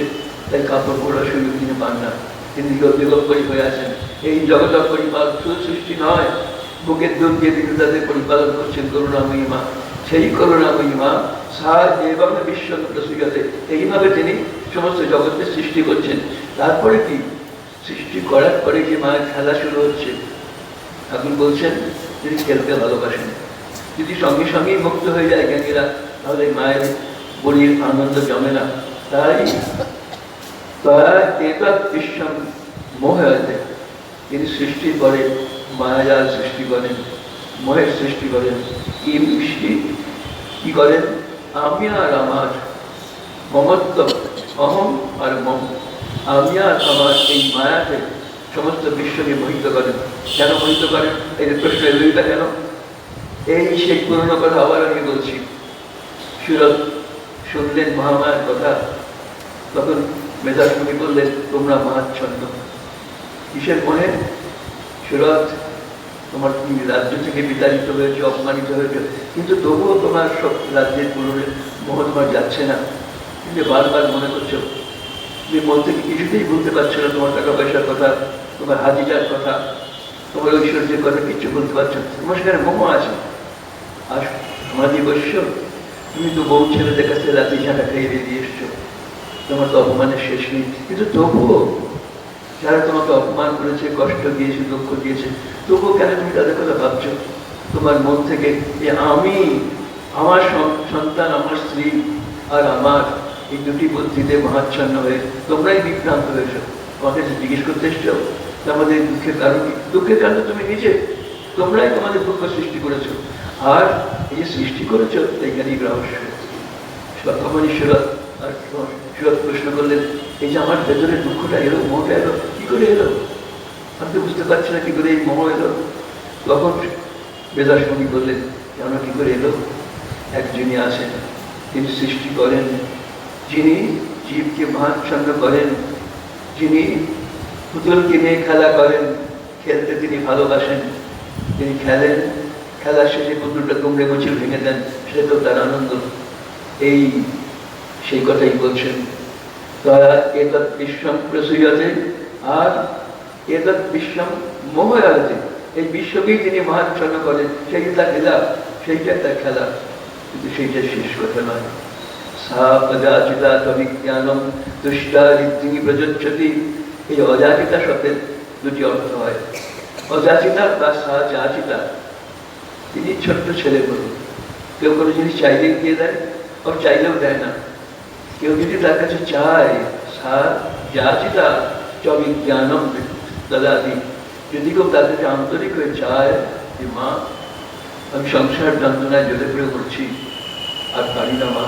তাই কাপড় পরার সুযোগ তিনি পান না, তিনি দিগম্বরী হয়ে আছেন। এই জগৎ পরিপালন শুধু সৃষ্টি নয়, বুকের দুধ দিয়ে তিনি তাদের পরিপালন করছেন করুণাময়ী মা। সেই করুণাময়ী মা সার এবং বিশ্ব প্রসূয়তে, এইভাবে তিনি সমস্ত জগতের সৃষ্টি করছেন। তারপরে কি সৃষ্টি করার পরে যে মায়ের খেলা শুরু হচ্ছে, এখন বলছেন তিনি খেলতে ভালোবাসেন। যদি সঙ্গে সঙ্গেই মুক্ত হয়ে যায় জ্ঞানীরা, তাহলে মায়ের বড়ির আনন্দ জমে না। তাই তারা এতৎ বিশ্বম মোহয়তে, তিনি সৃষ্টির পরে মায়াজাল সৃষ্টি করেন, মোহের সৃষ্টি করেন। কি সৃষ্টি কি করেন? আমি আর আমার, মমত্ব, অহম আর মম, আমি আর আমার এই মায়াতে সমস্ত বিশ্বকে মোহিত করেন। কেন মোহিত করেন? এই প্রশ্ন এলইটা কেন? এই সেই পুরনো কথা আবার আমি বলছি। সুরত শুনলেন মহামায়ার কথা, তখন মেধাস্বামী বললেন তোমরা মহাচ্ছন্ন। কিসের মনে? সুরত, তোমার তুমি রাজ্য থেকে বিতাড়িত হয়েছে, অপমানিত হয়েছে, কিন্তু তবুও তোমার সব রাজ্যের পুরনো মোহ তোমার যাচ্ছে না। কিন্তু বারবার মনে করছো, তুমি মন থেকে কিছুতেই বলতে পারছো না তোমার টাকা পয়সার কথা, তোমার হাজিটার কথা, তোমার ঐশ্বর্যের কথা কিচ্ছু বলতে পারছো না, তোমার সেখানে মোহ আছে। আর সমাধি বৈশ্য, তুমি তো বউ ছেলেদের কাছে রাতে ঝাঁটা খাইয়ে দিয়ে এসছো, তোমার তো অপমানের শেষ নেই। কিন্তু তবুও যারা তোমাকে অপমান করেছে, কষ্ট দিয়েছে, দুঃখ দিয়েছে, তবুও কেন তুমি তাদের কথা ভাবছো? তোমার মন থেকে যে আমি, আমার সন্তান, আমার স্ত্রী আর আমার, এই দুটি বুদ্ধিতে মহাচ্ছন্ন হয়ে তোমরাই বিভ্রান্ত হয়েছো। তোমাকে জিজ্ঞেস করতে এসছো আমাদের দুঃখের কারণ কি? দুঃখের কারণ তুমি নিজে, তোমরাই তোমাদের দুঃখ সৃষ্টি করেছো। আর এই যে সৃষ্টি করেছো এইখানেই রহস্য। সত্যমণীশ্বর আর সুরত প্রশ্ন করলেন, এই যে আমার ভেতরে দুঃখটা এলো, মোহটা এলো, কি করে এলো? আমি তো বুঝতে পারছি না কি করে এই মোহ এলো। তখন বেদাসমণি বললেন, কেন কি করে এলো? একজনই আছেন, তিনি সৃষ্টি করেন, যিনি জীবকে মহাচ্ছন্ন করেন, যিনি পুতুলকে নিয়ে খেলা করেন, খেলতে তিনি ভালোবাসেন, তিনি খেলেন, খেলার শেষে পুতুলটা কুমড়ে মুচিল ভেঙে দেন, সেটাও তার আনন্দ। এই সেই কথাই বলছেন। তারা এতৎ বিশ্বম প্রসূয়তে, আর এতৎ বিশ্বম মোহয়তে, এই বিশ্বকেই তিনি মহাচ্ছন্ন করেন। সেই তার খেলা, সেইটা তার খেলা, কিন্তু সেইটা শেষ কথা নয়। সা অযাচিতা তবিজ্ঞানম দুষ্টারিদ্ধিং প্রযচ্ছতি। এই অযাচিতা শব্দের দুটি অর্থ হয়। অযাচিতা বা সা যাচিতা, তিনি ছোট্ট ছেলে বলুন, কেউ কোনো জিনিস চাইলেই দিয়ে দেয়, আর চাইলেও দেয় না। কেউ যদি তার কাছে চায়, সা যাচিতা চ বিজ্ঞানম দদাতি। যদি কেউ তাদেরকে আন্তরিক হয়ে চায় যে মা আমি সংসার যন্ত্রণায় জ্বলে পড়ে করছি আর পারি না মা,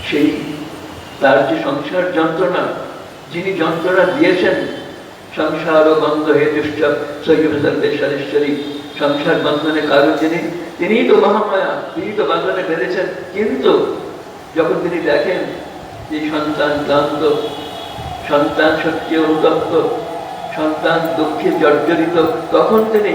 সেই তার যে সংসার যন্ত্রণা, যিনি যন্ত্রণা দিয়েছেন, সংসার ও বন্ধ হেতুষ্ঠ সর্বেশ্বরী, সংসার বন্ধনের কারণ যিনি, তিনিই তো মহামায়া, তিনি তো বন্ধনে বেঁধেছেন। কিন্তু যখন তিনি দেখেন যে সন্তান ক্লান্ত, সন্তান সত্যি অনুতপ্ত, সন্তান দুঃখে জর্জরিত, তখন তিনি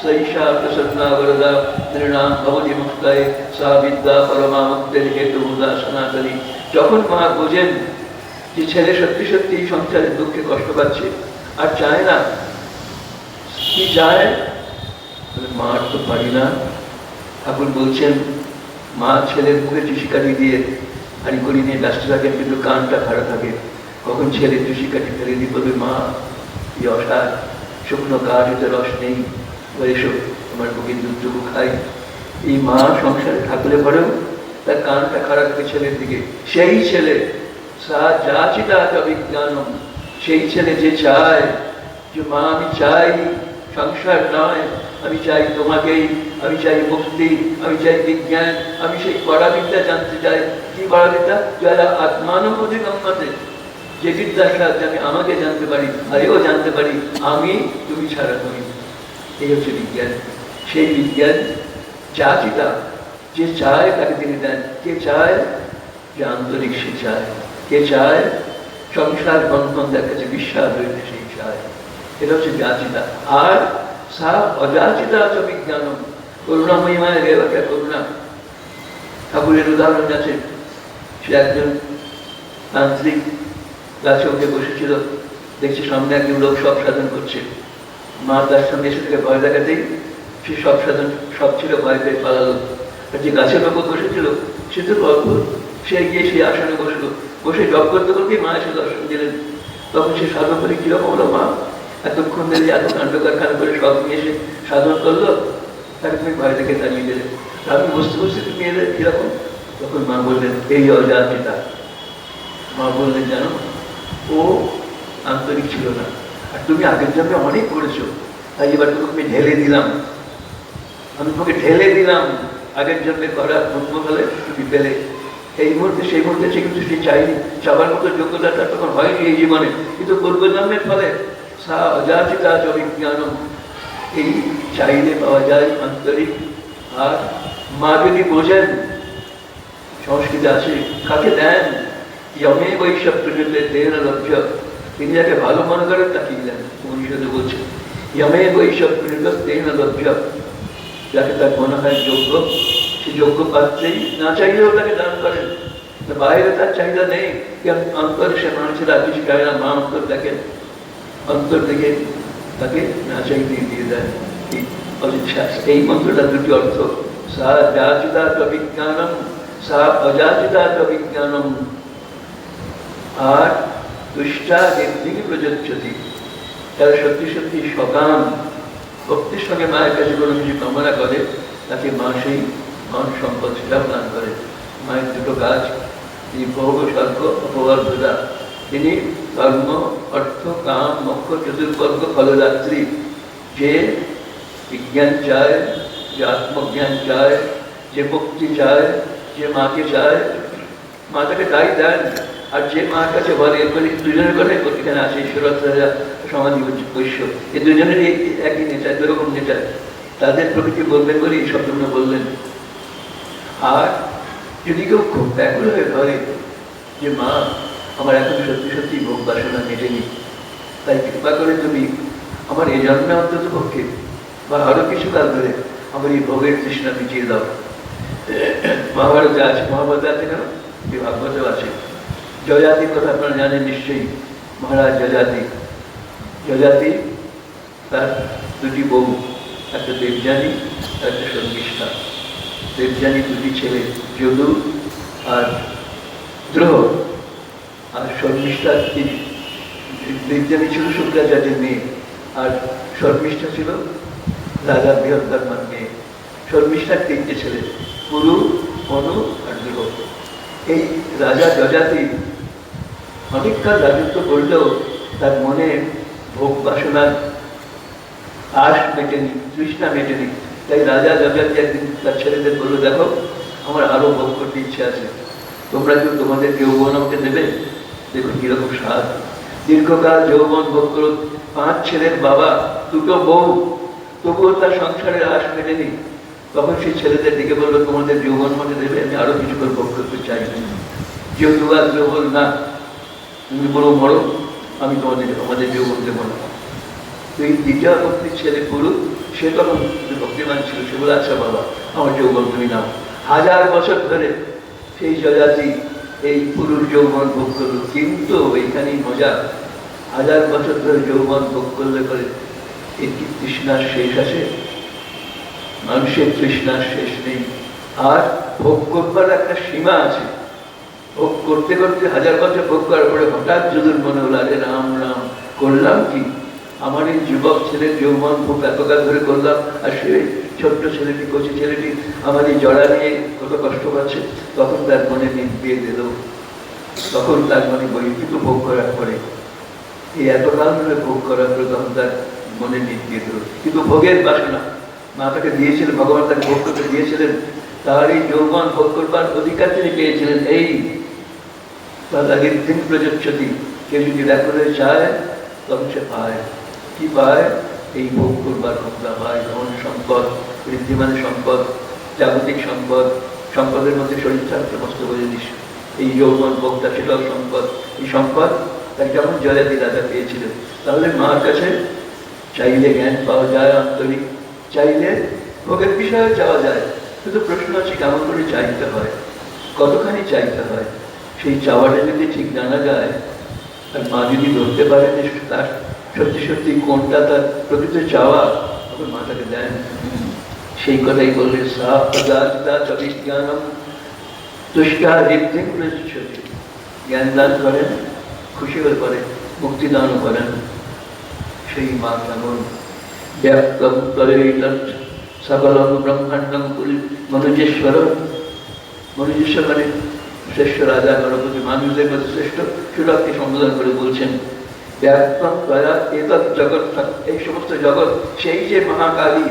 সৈষা প্রসন্না বরদা নৃণাম ভবতি মুক্তায় সা বিদ্যা পরমা মুক্তের হেতু সনাতনী। যখন মা বোঝেন যে ছেলে সত্যি সত্যি সংসারের দুঃখে কষ্ট পাচ্ছে আর চায় না, কি চায়, মা তো পারি না। ঠাকুর বলছেন মা ছেলের মুখে চুষিকাঠি দিয়ে হাড়ি করে নিয়ে ব্যস্ত থাকেন, কিন্তু কানটা খাড়া থাকে। কখন ছেলে চুষিকাঠি ফেলে দিয়ে বলবে মা এই অসার শুকনো কাঠ, এতে রস নেই, এসব তোমার বুকে দুধটুকু খাই। এই মা সংসারে থাকলে পরেও তার কানটা খাড়া থাকে ছেলের দিকে। সেই ছেলে সা যাচিতা চ বিজ্ঞানম, সেই ছেলে যে চায় যে মা আমি চাই সংসার নয়, আমি চাই তোমাকেই, আমি চাই মুক্তি, আমি চাই বিজ্ঞান, আমি সেই পরাবিদ্যা জানতে চাই। কি পরাবিদ্যা? যারা আত্মানুভূতি গম্যতে, যে বিদ্যার সাহায্যে আমি আমাকে জানতে পারি আর এও জানতে পারি আমি তুমি ছাড়া তুমি। এই হচ্ছে বিজ্ঞান। সেই বিজ্ঞান যাচিতা, যে চায় তাকে তিনি দেন। কে চায়? যে আন্তরিক সে চায়। কে চায়? সংসার বন্ধন যার কাছে বিশ্বাস রয়েছে সেই চায়। এটা হচ্ছে যাচিতা। আর সা অযাচিতা চ বিজ্ঞানম, করুণাময়ী মায়ের একটা করুণা। ঠাকুরের উদাহরণ আছে, সে একজন তান্ত্রিক গাছে উঠে বসেছিল, দেখছে সামনে একজন লোক সব সাধন করছে। মা তার সঙ্গে এসে থেকে ভয় দেখাতেই সে সব সাধন সব ছিল, ভয় পেয়ে পালালো। আর যে গাছের ওপর বসেছিল সে তো অদ্ভুত, সে গিয়ে সেই আসনে বসলো, বসে জপ করতে করতেই মা এসে দর্শন দিলেন। তখন সে সাধন করে কিরকম হলো মা, এতক্ষণ ধরে এত কাণ্ড কারখানা করে সব নিয়ে এসে সাধন করলো, তাকে তুমি ভয় দেখে তাড়িয়ে দিলে। আমি বুঝতে বুঝতে তুমি এলে কিরকম? তখন মা বললেন এই অযাচিতা। মা বললেন জানো ও আন্তরিক ছিল না, আর তুমি আগের জন্মে অনেক করেছো, তাই এবার তুমি ঢেলে দিলাম, আমি তোমাকে ঢেলে দিলাম। আগের জন্মে করা পুণ্য ফলে তুমি পেলে, এই মুহূর্তে সেই মুহূর্তে সে কিন্তু সে চাইনি, চাবার মতো যোগ্যতা তার তখন হয়নি এই জীবনে, কিন্তু পূর্বজন্মের ফলে সা অযাচিতা চ বিজ্ঞানম, এই চাইলে পাওয়া যায় আন্তরিক। আর মা যদি বোঝেন, সংস্কৃতি আছে, কাকে দেন? যমে বৈশব প্রযুক্তে দেন লভ্য, তিনি যাকে ভালো মনে করেন তাকেই দেন। উপনিষদে বলছে যমে বৈশব প্রযুক্ত দেন লভ্য, যাকে তার মনে হয় যোগ্য, সে যোগ্য পাত্রেই না চাইলেও তাকে দান করেন। বাইরে তার চাহিদা নেই, অন্তর সে মানুষের আর কিছু চায় না। মা অন্তর দেখেন, অন্তর দেখে তাকে না চাইতেই দিয়ে দেন। এই মন্ত্রটা দুটি অর্থ, সা যাচিতা চ বিজ্ঞানম, সা অযাচিতা চ বিজ্ঞানম। আর দুষ্টা যেদিকে প্রযোজ্যতি, তারা সত্যি সত্যি সকাম ভক্তির সঙ্গে মায়ের কাছে কোনো কিছু কামনা করে, তাকে মা সেই মান সম্পদ সেটাও দান করে। মায়ের দুটো কাজ, তিনি ভোগ স্বর্গ অপবর্গতা, তিনি ধর্ম অর্থ কাম মোক্ষ চতুর্বর্গ ফলদাত্রী। যে বিজ্ঞান চায়, যে আত্মজ্ঞান চায়, যে মুক্তি চায়, যে মাকে চায়, মা তাকে তাই দেন। আর যে মার কাছে বলে দুজনের কথাই এখানে আছে, ঈশ্বরত রাজা সমাধি বৈশ্য, এই দুজনের একই নেচার, দুরকম নেচার, তাদের প্রকৃতি বলবেন বলে এই শব্দ বললেন। আর যদি কেউ খুব ব্যাকুল হয়ে ধরে যে মা আমার এখন সত্যি সত্যি ভোগ বাসনা মেটেনি, তাই কৃপা করে তুমি আমার এই জন্মে অন্তত পক্ষে বা আরো কিছু কাল ধরে আমার এই ভোগের তৃষ্ণা মিটিয়ে দাও। মহাভারতে আছে, মহাভারতে আছে কেন, এই ভাগবতেও আছে। যজাতির কথা আপনারা জানেন নিশ্চয়ই, মহারাজ যজাতি। যজাতি তার দুটি বউ, একটা দেবযানী আর একটা শর্মিষ্ঠা। দেবযানী দুটি ছেলে, যদু আর দ্রোহ। আর শর্মিষ্ঠা, দেবযানী ছিল শুক্রাচার্যের মেয়ে, আর শর্মিষ্ঠা ছিল রাজা বৃহত্তরমার মেয়ে। শর্মিষ্ঠার তিনটে ছেলে, পুরু, মনু আর দ্রোহ। এই রাজা যজাতি অনেককাল রাজত্ব করলেও তার মনে ভোগ বাসনার আশ মেটেনি, তৃষ্ণা মেটেনি। তাই রাজা যজাতি একদিন তার ছেলেদের বললো, দেখো আমার আরো ভোগ করতে ইচ্ছে আছে, তোমরা কেউ তোমাদের যৌবন আমাকে দেবে? দেখো কিরকম স্বাদ, দীর্ঘকাল যৌবন ভোগ করো। 5 ছেলের বাবা, 2টো বউ, তবুও তার সংসারের আশ মেটেনি। তখন সেই ছেলেদের দিকে বললো, তোমাদের যৌবন আমাকে দেবে? আমি আরো কিছুক্ষণ ভোগ করতে চাই। যেহেতু আর যৌবন না, তুমি বলো মরো, আমি আমাদের যৌবন দেবো না। এই দ্বিতীয় ভক্তির ছেলে পুরুষ, সে তখন ভক্তিমান ছিল, সে বলে, আচ্ছা বাবা আমার যৌবন তুমি নাও। 1000 বছর ধরে সেই যজাতি এই পুরুষ যৌবন ভোগ করল। কিন্তু এইখানেই মজা, 1000 বছর ধরে যৌবন ভোগ করলে পরে একটি তৃষ্ণার শেষ আসে? মানুষের তৃষ্ণার শেষ নেই। আর ভোগ করবার একটা সীমা আছে। ভোগ করতে করতে 1000 বছর ভোগ করার পরে হঠাৎ যদুর মনে হলো, আরে রাম রাম, করলাম কি? আমার এই যুবক ছেলের যৌবন ভোগ এতকাল ধরে করলাম, আর সে ছোট্ট ছেলেটি, কচি ছেলেটি আমার এই জড়া নিয়ে কত কষ্ট পাচ্ছে। তখন তার মনে নিয়ে দিল, তখন তার মনে বৈকিত ভোগ করার পরে, এই এতকাল ধরে ভোগ করার পরে তখন তার মনে নিয়ে দিল। কিন্তু ভোগের বাসনা মা তাকে দিয়েছিলেন, ভগবান তাকে ভোগ করতে দিয়েছিলেন, তার এই যৌবন ভোগ করবার অধিকার তিনি পেয়েছিলেন। এই তাদের দিন প্রযোজ্যতি, কেউ যদি ব্যাকুলে চায় তখন সে পায়। কি পায়? এই ভোগ করবার ক্ষমতা পায়। ধন সম্পদ, ঋদ্ধিমানের সম্পদ, জাগতিক সম্পদ, সম্পদের মধ্যে শরীর স্বাস্থ্য মস্ত জিনিস। এই যৌবন ভোগটা সেটাও সম্পদ। এই সম্পদ তাকে যেমন জয়াতি রাজা পেয়েছিলেন। তাহলে মার কাছে চাইলে জ্ঞান পাওয়া যায় আন্তরিক, চাইলে ভোগের বিষয়ে চাওয়া যায়। কিন্তু প্রশ্ন আছে কেমন করে চাইতে হয়, কতখানি চাইতে হয়। সেই চাওয়াটা যদি ঠিক জানা যায়, আর মা যদি ধরতে পারে যে তার সত্যি সত্যি কোনটা তার প্রকৃত চাওয়া, তখন মা তাকে দেন। সেই কথাই বললে, জ্ঞান দান করেন, খুশি হয়ে করেন, মুক্তি দানও করেন। সেই মা কেমন ব্যাপ্তম করে সকলম ব্রহ্মাণ্ডম মনুজেশ্বর। মনুজেশ্বর মানে শ্রেষ্ঠ রাজা গণপতি, মানুষদের মধ্যে শ্রেষ্ঠ, সুরাকে সম্বোধন করে বলছেন ব্যাপ্তম করা এতৎ জগৎ। এই সমস্ত জগৎ, সেই যে মহাকালী,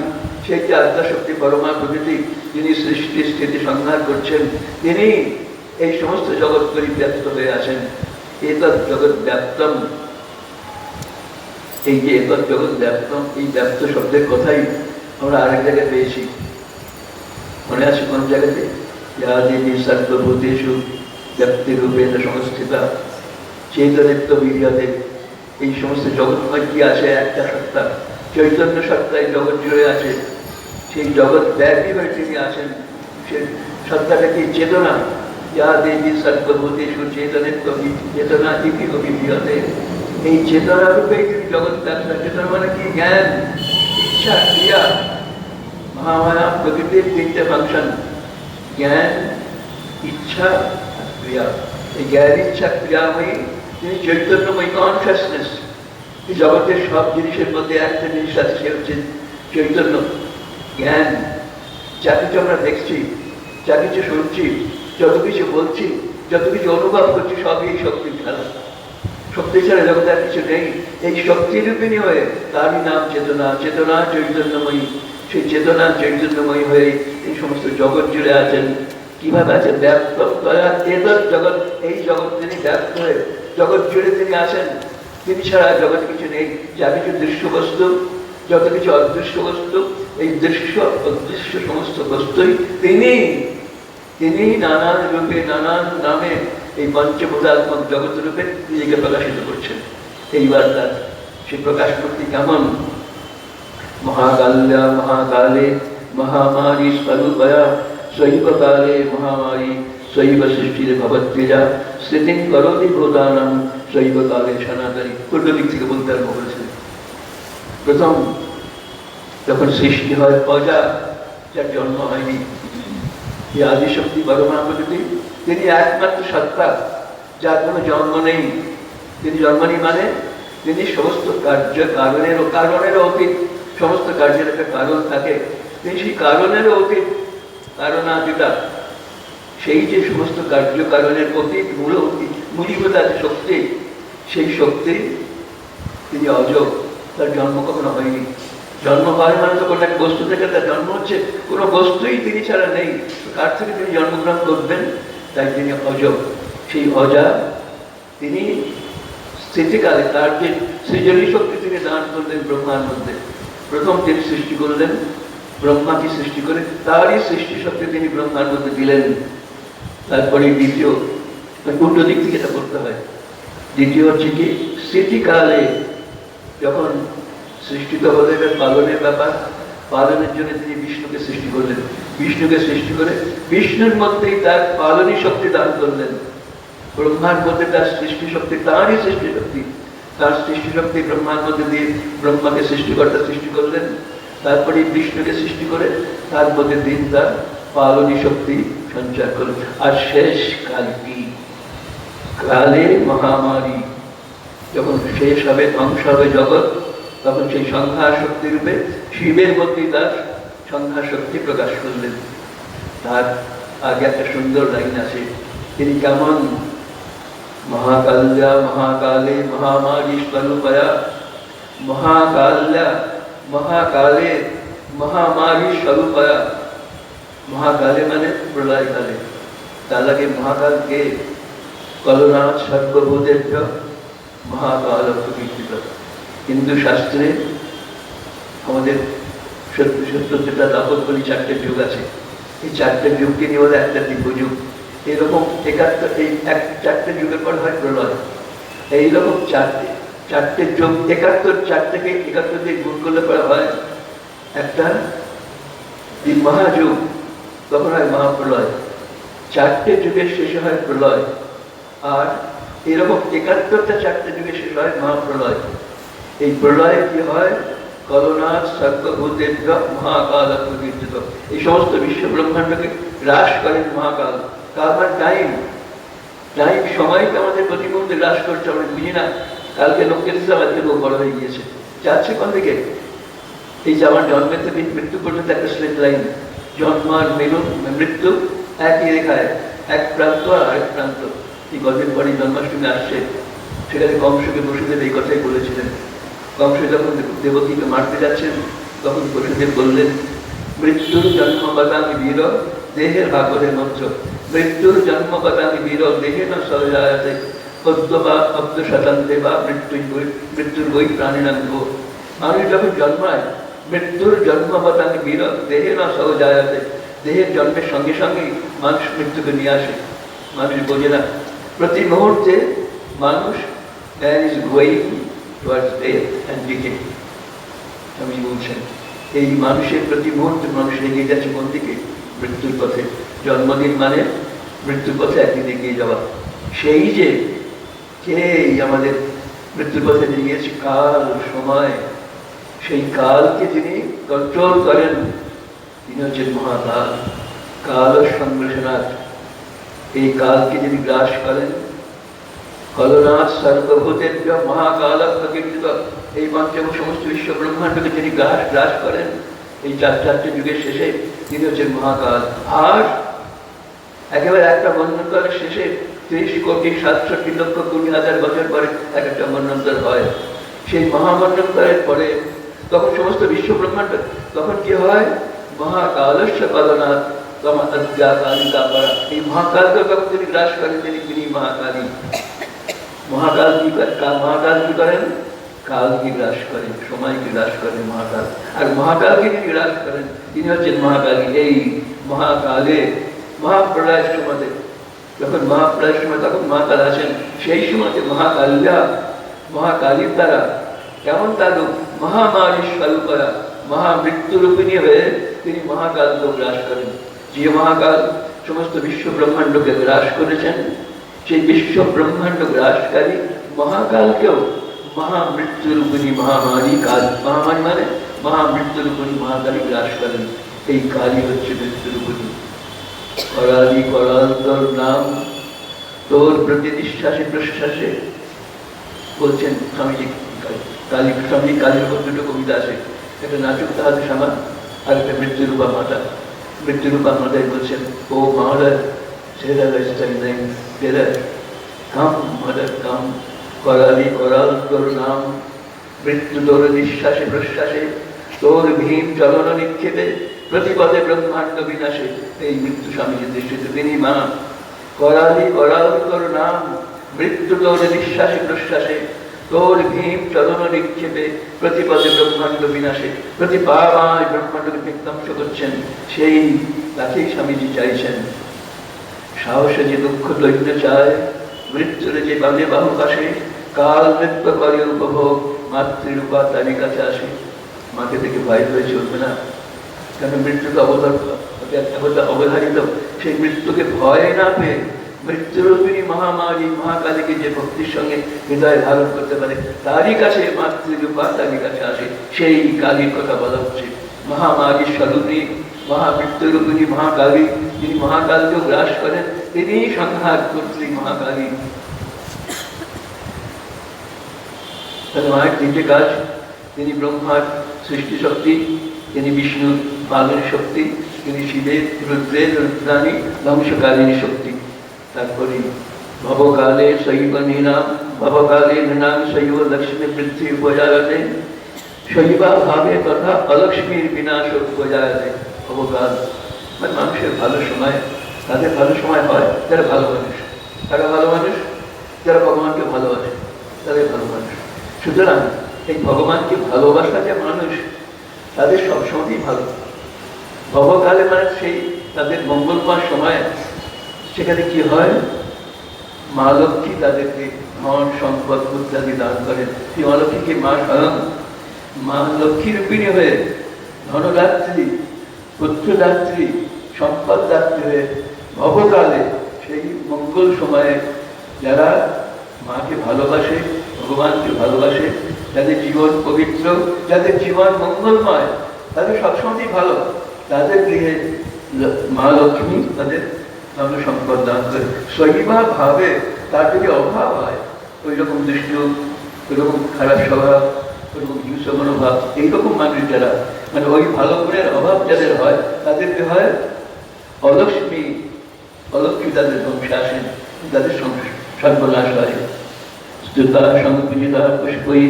সেই যে আদ্যাশক্তি পরমা প্রকৃতি, যিনি সৃষ্টি স্থিতি সংহার করছেন, তিনি এই সমস্ত জগৎ পরিব্যাপ্ত হয়ে আছেন। এতৎ জগৎ ব্যাপ্তম, এই যে এতৎ জগৎ ব্যাপ্তম, এই ব্যাপ্ত শব্দের কথাই আমরা আরেক জায়গায় পেয়েছি। মনে আছে কোন জায়গাতে? দেবী সর্বভূতেষু ব্যক্তিরূপেণ সংস্থিতা চৈতন্যত্ব বীর্যতে। এই সমস্ত জগৎময় কি আছে? একটা সত্তা, চৈতন্য সত্তা এই জগৎ জুড়ে আছে। সেই জগৎ ব্যাপী হয়ে তিনি আছেন। সে সত্তাটা কি? চেতনা। যা দেবী সর্বভূতেষু চেতনত্ব চেতনা ইতি অভিধীয়তে। এই চেতনা রূপে তিনি জগৎ ব্যাপ্ত। চেতনা মানে কি? জ্ঞান, ইচ্ছা, ক্রিয়া। মহামায়া প্রকৃতির 3টে ফাংশন, জ্ঞান, ইচ্ছা, ক্রিয়া। এই জ্ঞান, ইচ্ছা, ক্রিয়াময়ী তিনি চৈতন্যময়ী, কনসিয়াসনেস। এই জগতের সব জিনিসের মধ্যে একটা জিনিস আছে, সে হচ্ছে চৈতন্য, জ্ঞান। যা কিছু আমরা দেখছি, যা কিছু শুনছি, যত কিছু বলছি, যত কিছু অনুভব করছি, সবই এই শক্তির খেলা। শক্তি ছাড়া জগতে আর কিছু নেই। এই শক্তিরূপিণী হয়ে তারই নাম চেতনা। চেতনা চৈতন্যময়ী। সেই চেতনা চৈতন্যময়ী হয়ে এই সমস্ত জগৎ জুড়ে আছেন। কিভাবে আছেন? ব্যাপ্ত এতৎ জগৎ। এই জগৎ তিনি ব্যাপ্ত হয়ে জগৎ জুড়ে তিনি আছেন। তিনি ছাড়া জগতে কিছু নেই। যা কিছু দৃশ্য বস্তু, যত কিছু অদৃশ্য বস্তু, এই দৃশ্য অদৃশ্য সমস্ত বস্তুই তিনি। তিনি নানান রূপে, নানান নামে এই পঞ্চভূতাত্মক জগৎ রূপে নিজেকে প্রকাশিত করছেন। এইবার তার সে প্রকাশ করতে কেমন? মহাকাল্যা মহাকালে মহামারী স্বরূপয়া শৈব কালে মহামারী শৈব সৃষ্টির ভবত্বেজা স্থিতিং করোতি ভূতানাং শৈব কালে সনাতনী। পূর্ব দিক থেকে বলতে আরম্ভ করেছেন। প্রথম যখন সৃষ্টি হয় প্রজা, যার জন্ম হয়নি, এই আদিশক্তি পরমা প্রকৃতি, তিনি একমাত্র সত্তা, যার কোনো জন্ম নেই। তিনি জন্ম নেই মানে তিনি সমস্ত কার্য কারণেরও অতীত। সমস্ত কার্যের একটা কারণ থাকে, তিনি সেই কারণেরও অতীত, কারণাদিতা। সেই যে সমস্ত কার্য কারণের অতীত, মূল অতীত, মূলীভূত আছে শক্তি, সেই শক্তি, তিনি অজব, তার জন্ম কখনো হয়নি। জন্ম হয় মানে তো কোনো এক বস্তু থেকে তার জন্ম হচ্ছে, কোনো বস্তুই তিনি ছাড়া নেই, কার থেকে তিনি জন্মগ্রহণ করবেন? তাই তিনি অজব। সেই অজা তিনি স্থিতিকালে তার যে সৃজনী শক্তি তিনি দান করলেন ব্রহ্মার মধ্যে। প্রথম তিনি সৃষ্টি করলেন, ব্রহ্মাকে সৃষ্টি করে তারই সৃষ্টি শক্তি তিনি ব্রহ্মার মধ্যে দিলেন। তারপরে দ্বিতীয়, উল্টো দিক থেকে এটা করতে হয়। দ্বিতীয় হচ্ছে কি, স্থিতিকালে যখন সৃষ্টি তো হলে পালনের ব্যাপার, পালনের জন্য তিনি বিষ্ণুকে সৃষ্টি করলেন। বিষ্ণুকে সৃষ্টি করে বিষ্ণুর মধ্যেই তার পালনী শক্তি দান করলেন। ব্রহ্মার মধ্যে তার সৃষ্টি শক্তি, তারই সৃষ্টি শক্তি, তার সৃষ্টি শক্তি ব্রহ্মার মধ্যে দিয়ে ব্রহ্মাকে সৃষ্টিকর্তা সৃষ্টি করলেন। তারপরে বিষ্ণুকে সৃষ্টি করে তার মধ্যে দিন তার পালনী শক্তি সঞ্চার করলেন। আর শেষ কাল কি, কালে মহামারী যখন শেষ হবে, ধ্বংস হবে জগৎ, তখন সেই সংহার শক্তি রূপে শিবের মধ্যেই তার সংহার শক্তি প্রকাশ করলেন। তার আগে একটা সুন্দর লাইন আছে, তিনি কেমন? মহাকাল্যা মহাকালে মহামারী স্বরূপয়া, মহাকাল্যা মহাকালে মহামারী স্বরূপয়া। মহাকালে মানে প্রলয় কালে, তার আগে মহাকালকে কলনাথ সর্বভূতেভ্য মহাকাল প্রকৃতিত। হিন্দু শাস্ত্রে আমাদের সত্য যেটা দাপট বলি, চারটে যুগ আছে। এই চারটে যুগকে নিয়ে বলে একটা দিব্যযুগ। এরকম এই চারটে যুগের পর হয় প্রলয়। এইরকম চারটে যুগ, 71, চারটেকে 71 দিয়ে গুণ করলে পরে হয় একটা মহাযুগ, তখন হয় মহাপ্রলয়। চারটে যুগের শেষে হয় প্রলয়, আর এরকম 71টা চারটে যুগে শেষ হয় মহাপ্রলয়। এই প্রলয় কি হয়? কলনাথ সর্বভূতেভ্য মহাকাল প্রকীর্তিত। এই সমস্ত বিশ্ব ব্রহ্মাণ্ডকে গ্রাস করেন মহাকাল। কাল মানে টাইম, টাইম সময়কে আমাদের প্রতি মুহূর্তে গ্রাস করছে, আমরা বুঝি না। কালকে লোকের হিসাবে আজকে লোক বড় হয়ে গিয়েছে, যাচ্ছে কোন দিকে? এই যে আমার জন্মের থেকে মৃত্যু পর্যন্ত একটা স্ট্রেট লাইন, জন্ম আর মিলন মৃত্যু একই রেখায়, এক প্রান্ত আর আরেক প্রান্ত। এই কদিন পরে জন্মাষ্টমী আসছে, সেখানে কংসকে বসুদেব এই কথাই বলেছিলেন। কংস যখন দেবকীকে মারতে যাচ্ছেন, তখন বসুদেব বললেন, মৃত্যুর জন্ম বাদামি বীর দেহের ভাগরে মঞ্চ, মৃত্যুর জন্ম বাদামি বীর দেহে না সহজায়তে, পদ্ম বা পদ্ম শতান্তে বা মৃত্যুর বই প্রাণীনাঙ্গ। মানুষ যখন জন্মায়, মৃত্যুর জন্ম বাদামি বীর দেহে না সহজায়তে, দেহের জন্মের সঙ্গে সঙ্গেই মানুষ মৃত্যুকে নিয়ে আসে। মানুষ বোঝে না, প্রতি মুহূর্তে মানুষ is going towards death and decay। আমি বলছেন এই মানুষের প্রতি মুহূর্তে মানুষ এগিয়ে যাচ্ছে কোন দিকে? মৃত্যুর পথে। জন্মদিন মানে মৃত্যুর পথে একদিন এগিয়ে যাওয়া। সেই যে কে আমাদের মৃত্যুর পথে নিয়ে গিয়েছে? কাল, সময়। সেই কালকে যিনি কন্ট্রোল করেন, তিনি হচ্ছেন মহাকাল, কাল সংগ্রসনাথ। এই কালকে যিনি গ্রাস করেন, কলনাথ সর্বভূতেভ্য মহাকাল প্রকীর্তিত। এই পঞ্চম সমস্ত বিশ্ব ব্রহ্মাণ্ডকে যিনি গ্রাস করেন, এই চারটে যুগের শেষে তিনি হচ্ছেন মহাকাল। আর একেবারে একটা মন্বন্তরের শেষে 30,67,20,000 বছর পরে এক একটা মন্বন্তর হয়। সেই মহামন্বন্তরের পরে তখন সমস্ত বিশ্ব ব্রহ্মাণ্ড, তখন কি হয়? মহাকালস্য কলনাথ তমাদ্যা কালিকা পরা। এই মহাকালকে তখন তিনি গ্রাস করেন, তিনি মহাকালী। মহাকাল কি করেন? কালকে গ্রাস করেন, সময়কে গ্রাস করেন মহাকাল। আর মহাকালকে যিনি গ্রাস করেন, তিনি হচ্ছেন মহাকালী। এই মহাকালে মহাপ্রলয়ের সময়, যখন মহাপ্রলয়ের সময় তখন মহাকাল আসেন, সেই সময়তে মহাকাল্যা, মহাকালীর দ্বারা কেমন তার মহামারী স্বরূপরা, মহামৃত্যুরূপিণী হয়ে তিনি মহাকালকে গ্রাস করেন। যে মহাকাল সমস্ত বিশ্ব ব্রহ্মাণ্ডকে গ্রাস করেছেন, সেই বিশ্ব ব্রহ্মাণ্ড গ্রাসকারী মহাকালকেও মহামৃত্যুরূপিণী মহামারী কাল, মহামারী মানে মহামৃত্যুরূপিণী মহাকালী গ্রাস করেন। এই কালী হচ্ছে মৃত্যুরূপিণী। করালি করাল তোর নাম, তোর প্রতি নিঃশ্বাসে প্রশ্বাসে। বলছেন স্বামীজি, স্বামীজি কালীর উপর দুটো কবিতা আছে, একটা নাচুক তাহাতে সামান, আর একটা মৃত্যুরূপা মাতা। মৃত্যুরূপা মাতায় বলছেন, O mother, Sarah is telling Sarah, come mother, come, कराली कराल तोर नाम मृत्यु तोर निश्वासे प्रश्वासे तोर भीम चलन निक्षेपे प्रतिपदे ब्रह्मांड विनाशे এই মৃত্যু স্বামীজির দৃষ্টিতে তিনি মা कराली कराल तोर नाम मृत्यु तोर निश्वासे प्रश्वासे तोर भीम चलन निक्षेपे प्रतिपदे ब्रह्मांड विनाशे प्रति পাবায় ব্রহ্মাণ্ডকে ধ্বংস করছেন সেই তাকেই স্বামীজি চাইছেন সাহসে যে দুঃখ দৈন্য চায় মৃত্যুরে যে বাদে বাহু পাশে কাল মৃত্যু করে উপভোগ মাতৃরূপা তারই কাছে আসে মাকে থেকে ভয় হয়ে চলবে না কারণ মৃত্যুকে অবধারিত সেই মৃত্যুকে ভয় না পেয়ে মৃত্যুরূপিণী মহামারী মহাকালীকে যে ভক্তির সঙ্গে হৃদয় ধারণ করতে পারে তারই কাছে মাতৃরূপা তারই কাছে আসে সেই কালীর কথা বলা হচ্ছে মহামারী স্বরূপী মহামৃত্যুরূপিণী মহাকালী যিনি মহাকালকেও গ্রাস করেন তিনি সংহার কর্ত্রী মহাকালী মায়ের তিনটে কাজ তিনি ব্রহ্মার সৃষ্টি শক্তি তিনি বিষ্ণুর পালন শক্তি তিনি শিবের রুদ্রের রুদ্রাণী ধ্বংসকালীনী শক্তি তারপরে ভবকালে শৈব নীনাম ভবকালে নৃণাম শৈব লক্ষ্মী পৃথ্বী উপজায়তে শৈবা ভাবে তথা অলক্ষ্মীর বিনাশ উপজায়তে ভবকাল মানে মানুষের ভালো সময় তাদের ভালো সময় হয় যারা ভালো মানুষ তারা ভালো মানুষ যারা ভগবানকে ভালোবাসে তাদের ভালো মানুষ সুতরাং এই ভগবানকে ভালোবাসা যে মানুষ তাদের সবসময়ই ভালো ভবকালে মানে সেই তাদের মঙ্গলময় সময় সেখানে কি হয় মা লক্ষ্মী তাদেরকে ধন সম্পদ ইত্যাদি দান করেন সেই মা লক্ষ্মীকে মা স্বয়ং মা লক্ষ্মী রূপিণী হয়ে ধনদাত্রী পুত্রদাত্রী সম্পদদাত্রী হয়ে ভবকালে সেই মঙ্গল সময়ে যারা মাকে ভালোবাসে ভগবানকে ভালোবাসে যাদের জীবন পবিত্র যাদের জীবন মঙ্গলময় তাদের সবসময়ই ভালো তাদের গৃহে মা লক্ষ্মী তাদের ধন সম্পদ দান করে শৈবা ভাবে তার যদি অভাব হয় ওই রকম দুষ্ট ওই রকম খারাপ স্বভাব ওরকম হিংস্র মনোভাব এইরকম মানুষ যারা মানে ওই ভালো গুণের অভাব যাদের হয় তাদেরকে হয় অলক্ষ্মী অলক্ষ্মী তাদের বংশে আসেন তাদের সর্বনাশ হয় स्तुता संपूजिता पुष्पै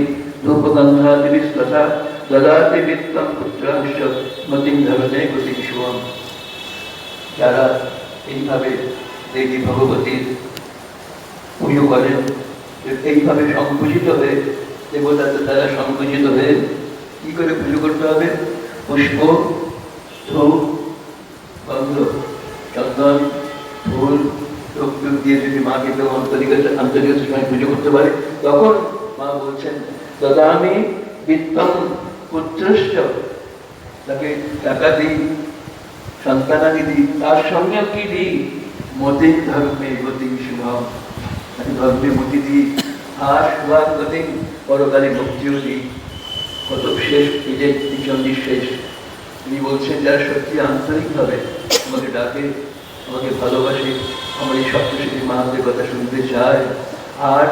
धूपगंधा दिविस्तथा ददाति वित्तं पुत्रांश मतिं धरणे गतिं शुभम् যারা এইভাবে দেবী ভগবতীর পুজো করেন এইভাবে সংকুচিত হয়ে দেবতাদের দ্বারা সংকুচিত হয়ে কি করে পুজো করতে হবে পুষ্প ধূপ গন্ধ চন্দন ফুল লোকটুক দিয়ে যদি মাকে কেউ আন্তরিকতার সঙ্গে পুজো করতে পারে তখন মা বলছেন দদামি বিত্তম পুত্রশ্চ তাকে টাকা দিই সন্তানাদি দিই তার সঙ্গে কি দিই মতি ধর্মে গতি শুভম আমি ধর্মে মতি দিই আর শুভান গতি পরকালে মুক্তিও দিই কত শেষ নিজের পিছন শেষ তিনি বলছেন যারা সত্যি আন্তরিকভাবে আমাকে ডাকে আমাকে ভালোবাসে আমার এই সপ্তশতী মাহাত্মের কথা শুনতে চায় আর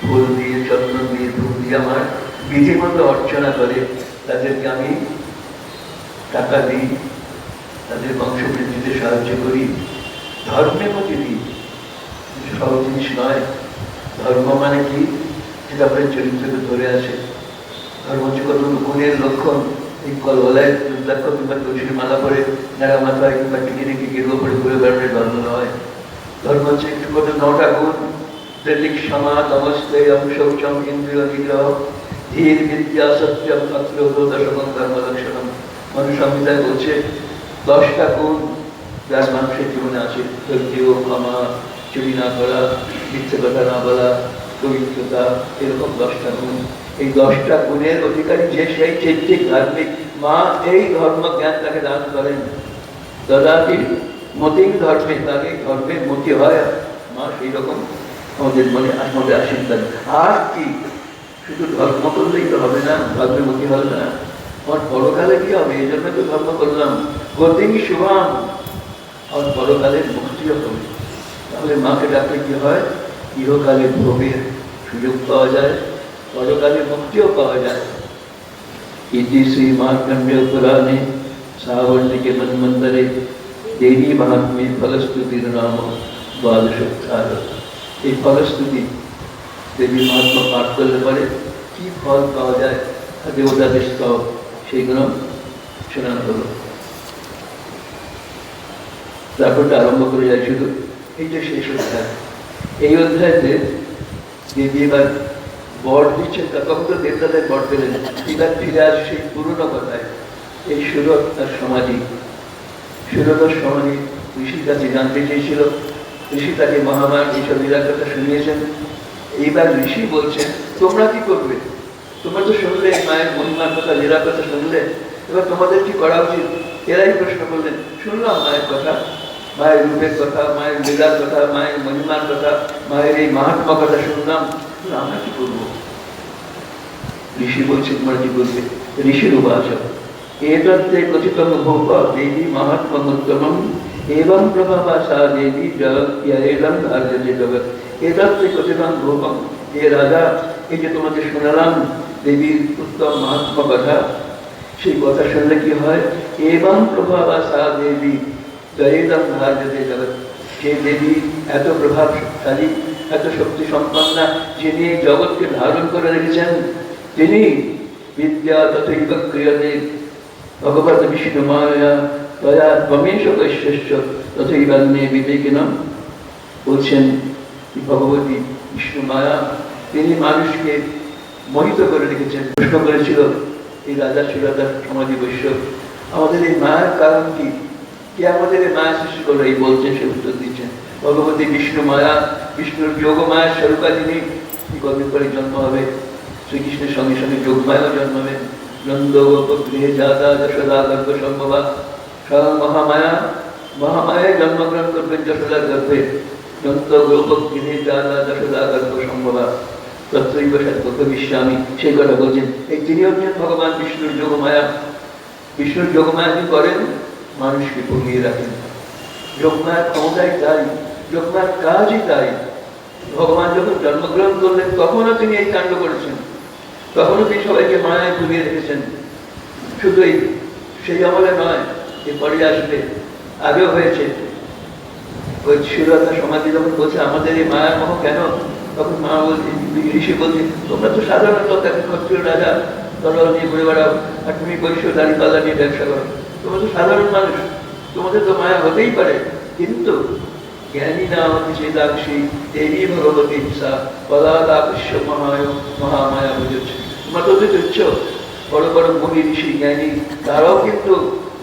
ফুল দিয়ে চন্দন দিয়ে ধূপ দিয়ে আমার বিধির মতো অর্চনা করে তাদেরকে আমি টাকা দিই তাদের বংশবৃদ্ধিতে সাহায্য করি ধর্মের মধ্যে দিই সহজ জিনিস নয় ধর্ম মানে কি সেটা আপনার চরিত্রকে ধরে আসে ধর্ম হচ্ছে কত গুণের লক্ষণ এই কলবলায় রুদ্রাক্ষ কিংবা তুলসীর মালা পরে নাড়া মাথায় কিংবা টিকে রেখে গেরুয়া পরে ঘুরে বেড়ানোর ধর্ম নয় ধর্ম হচ্ছে একটু কত 9টা গুণ দৈনিক সমাজ অবস্থায় শৌচম ইন্দ্রিয় নিগ্রহ ধীর বিদ্যা সত্যম তত্র দশম ধর্ম লক্ষণম মনুসংহিতায় বলছে 10টা গুণ যার মানুষের জীবনে আছে ধৈর্য ক্ষমা চুরি না করা মিথ্যে কথা না বলা পবিত্রতা এরকম 10টা গুণ এই 10টা গুণের অধিকারী যে সেই চৈত্রিক ধার্মিক মা এই ধর্ম জ্ঞান তাকে দান করেন দাদাটি মতির ধর্মে তাকে ধর্মের মতি হয় মা সেই রকম আমাদের মনে আমাদের আশীর্বাদ আর কি শুধু ধর্ম করলেই তো হবে না ধর্মের মতি হবে না আমার পরকালে কি হবে এই জন্য তো ধর্ম করলাম গতি শুভাম আমার পরকালের মুক্তিও হবে তাহলে মাকে ডাকলে কি হয় ইহকালে ভোগের সুযোগ পাওয়া যায় পরকালে মুক্তিও পাওয়া যায় इति श्री मार्कंडेय पुराणे सावर्णिके मन्वन्तरे देवी महात्म्ये फलस्तुति नाम द्वादशोत्थान এই ফলশ্রুতি দেবী মহাত্মা পাঠ করলে পরে কি ফল পাওয়া যায়, দেবতাদের স্তব, সেইগুলো শোনানো হলো। তারপরটা আরম্ভ করে যায় শুধু এই যে শেষ অধ্যায়। এই অধ্যায়তে দেবী এবার বর দিচ্ছেন, তখন তো দেবতাদের বর পেলেন, এবার ফিরে আস সেই পুরনো কথায়। এই সুরত আর সমাধি, সুরত সমাধি ঋষির কাছে জানতে চেয়েছিল, ঋষি তাকে মহামায়া এইসব লীলার কথা শুনিয়েছেন। এইবার ঋষি বলছেন তোমরা কি করবে, তোমরা তো শুনলে মায়ের মহিমার কথা, লীলার কথা শুনলে, এবার তোমাদের কি করা উচিত? এরাই প্রশ্ন করলেন। শুনলাম মায়ের কথা, মায়ের রূপের কথা, মায়ের লীলার কথা, মায়ের মহিমার কথা, মায়ের এই মাহাত্মা কথা শুনলাম, আমরা কি করবো? ঋষি বলছে তোমরা কি করবে? ঋষির উপাসক এতত্তে কথিতম ভোগ দেবী মাহাত্ম্যমুত্তমম এবং প্রভাবা সা দেবী জগৎ ধার্যতে জগৎ। এতত্তে কথিতম ভোগম, এ রাজা, এই যে তোমাদের শোনালাম দেবীর উত্তম মাহাত্ম্য কথা, সেই কথা শুনলে কি হয়? এবং প্রভাবা সা দেবী জগৎ ধার্যতে জগৎ। যে দেবী এত প্রভাবশালী, এত শক্তি সম্পন্না, যিনি জগৎকে ধারণ করে রেখেছেন, তিনি বিদ্যা তথৈব ক্রিয়তে ভগবত বিষ্ণু মায়া তয়া ত্বমেশ কৈশ্যস্য তথৈবান্যে বিবেকিনম। বলছেন ভগবতী বিষ্ণু মায়া, তিনি মানুষকে মোহিত করে রেখেছেন। প্রশ্ন করেছিল এই রাজা সুরাদার সমাধি বৈশ্য, আমাদের এই মায়ের কারণ কি, কে আমাদের এই মায়া সৃষ্টি করলো? এই বলছেন, সে উত্তর দিচ্ছেন ভগবতী বিষ্ণু মায়া, বিষ্ণুর যোগ মায়ের স্বরূপা যিনি, কদিন পরে জন্ম হবে শ্রীকৃষ্ণের সঙ্গে সঙ্গে যোগমায়াও জন্মাবেন। নন্দ গৃহে জাতা যশোদা গর্ভ সম্ভবা, স্বয়ং মহামায়া, মহামায়ায় জন্মগ্রহণ করবেন যশোদার গর্ভে। নন্দ গৃহে জাতা যশোদা গর্ভ সম্ভবা তত্ত্বৈব সদ্গত বিশ্বামি, সেই কথা বলছেন। এই তিনি হচ্ছেন ভগবান বিষ্ণুর যোগমায়া। বিষ্ণুর যোগমায়া কি করেন? মানুষকে পড়িয়ে রাখেন। যোগমায়ার ক্ষমতাই তাই, যোগমায়ার কাজই তাই। ভগবান যখন জন্মগ্রহণ করলেন তখনও তিনি এই কাণ্ড করেছেন, তখনও তিনি সবাইকে মায়ায় ঘুরিয়ে রেখেছেন। শুধু এই সেই আমলে নয়, এরপরে আসবে, আগেও হয়েছে। ওই সুরতা সমাধি যখন বলছে আমাদের এই মায়া মোহ কেন, তখন মা বলছে, ঋষি বলছে তোমরা তো সাধারণ লোক, এখন ক্ষত্রিয় রাজা তলোয়ার নিয়ে ঘুরে বেড়াও, আর তুমি বৈশ্য দাড়ি পাল্লা নিয়ে ব্যবসা করো, তোমরা তো সাধারণ মানুষ, তোমাদের তো মায়া হতেই পারে। কিন্তু জ্ঞানী নাম চেদাক্ষী দেবী ভগবতী ইচ্ছা পদাদাকৃষ্য মহামায়া বুঝেছে। তোমরা তো তুচ্ছ, বড় বড় মুনি ঋষি জ্ঞানী, তারাও কিন্তু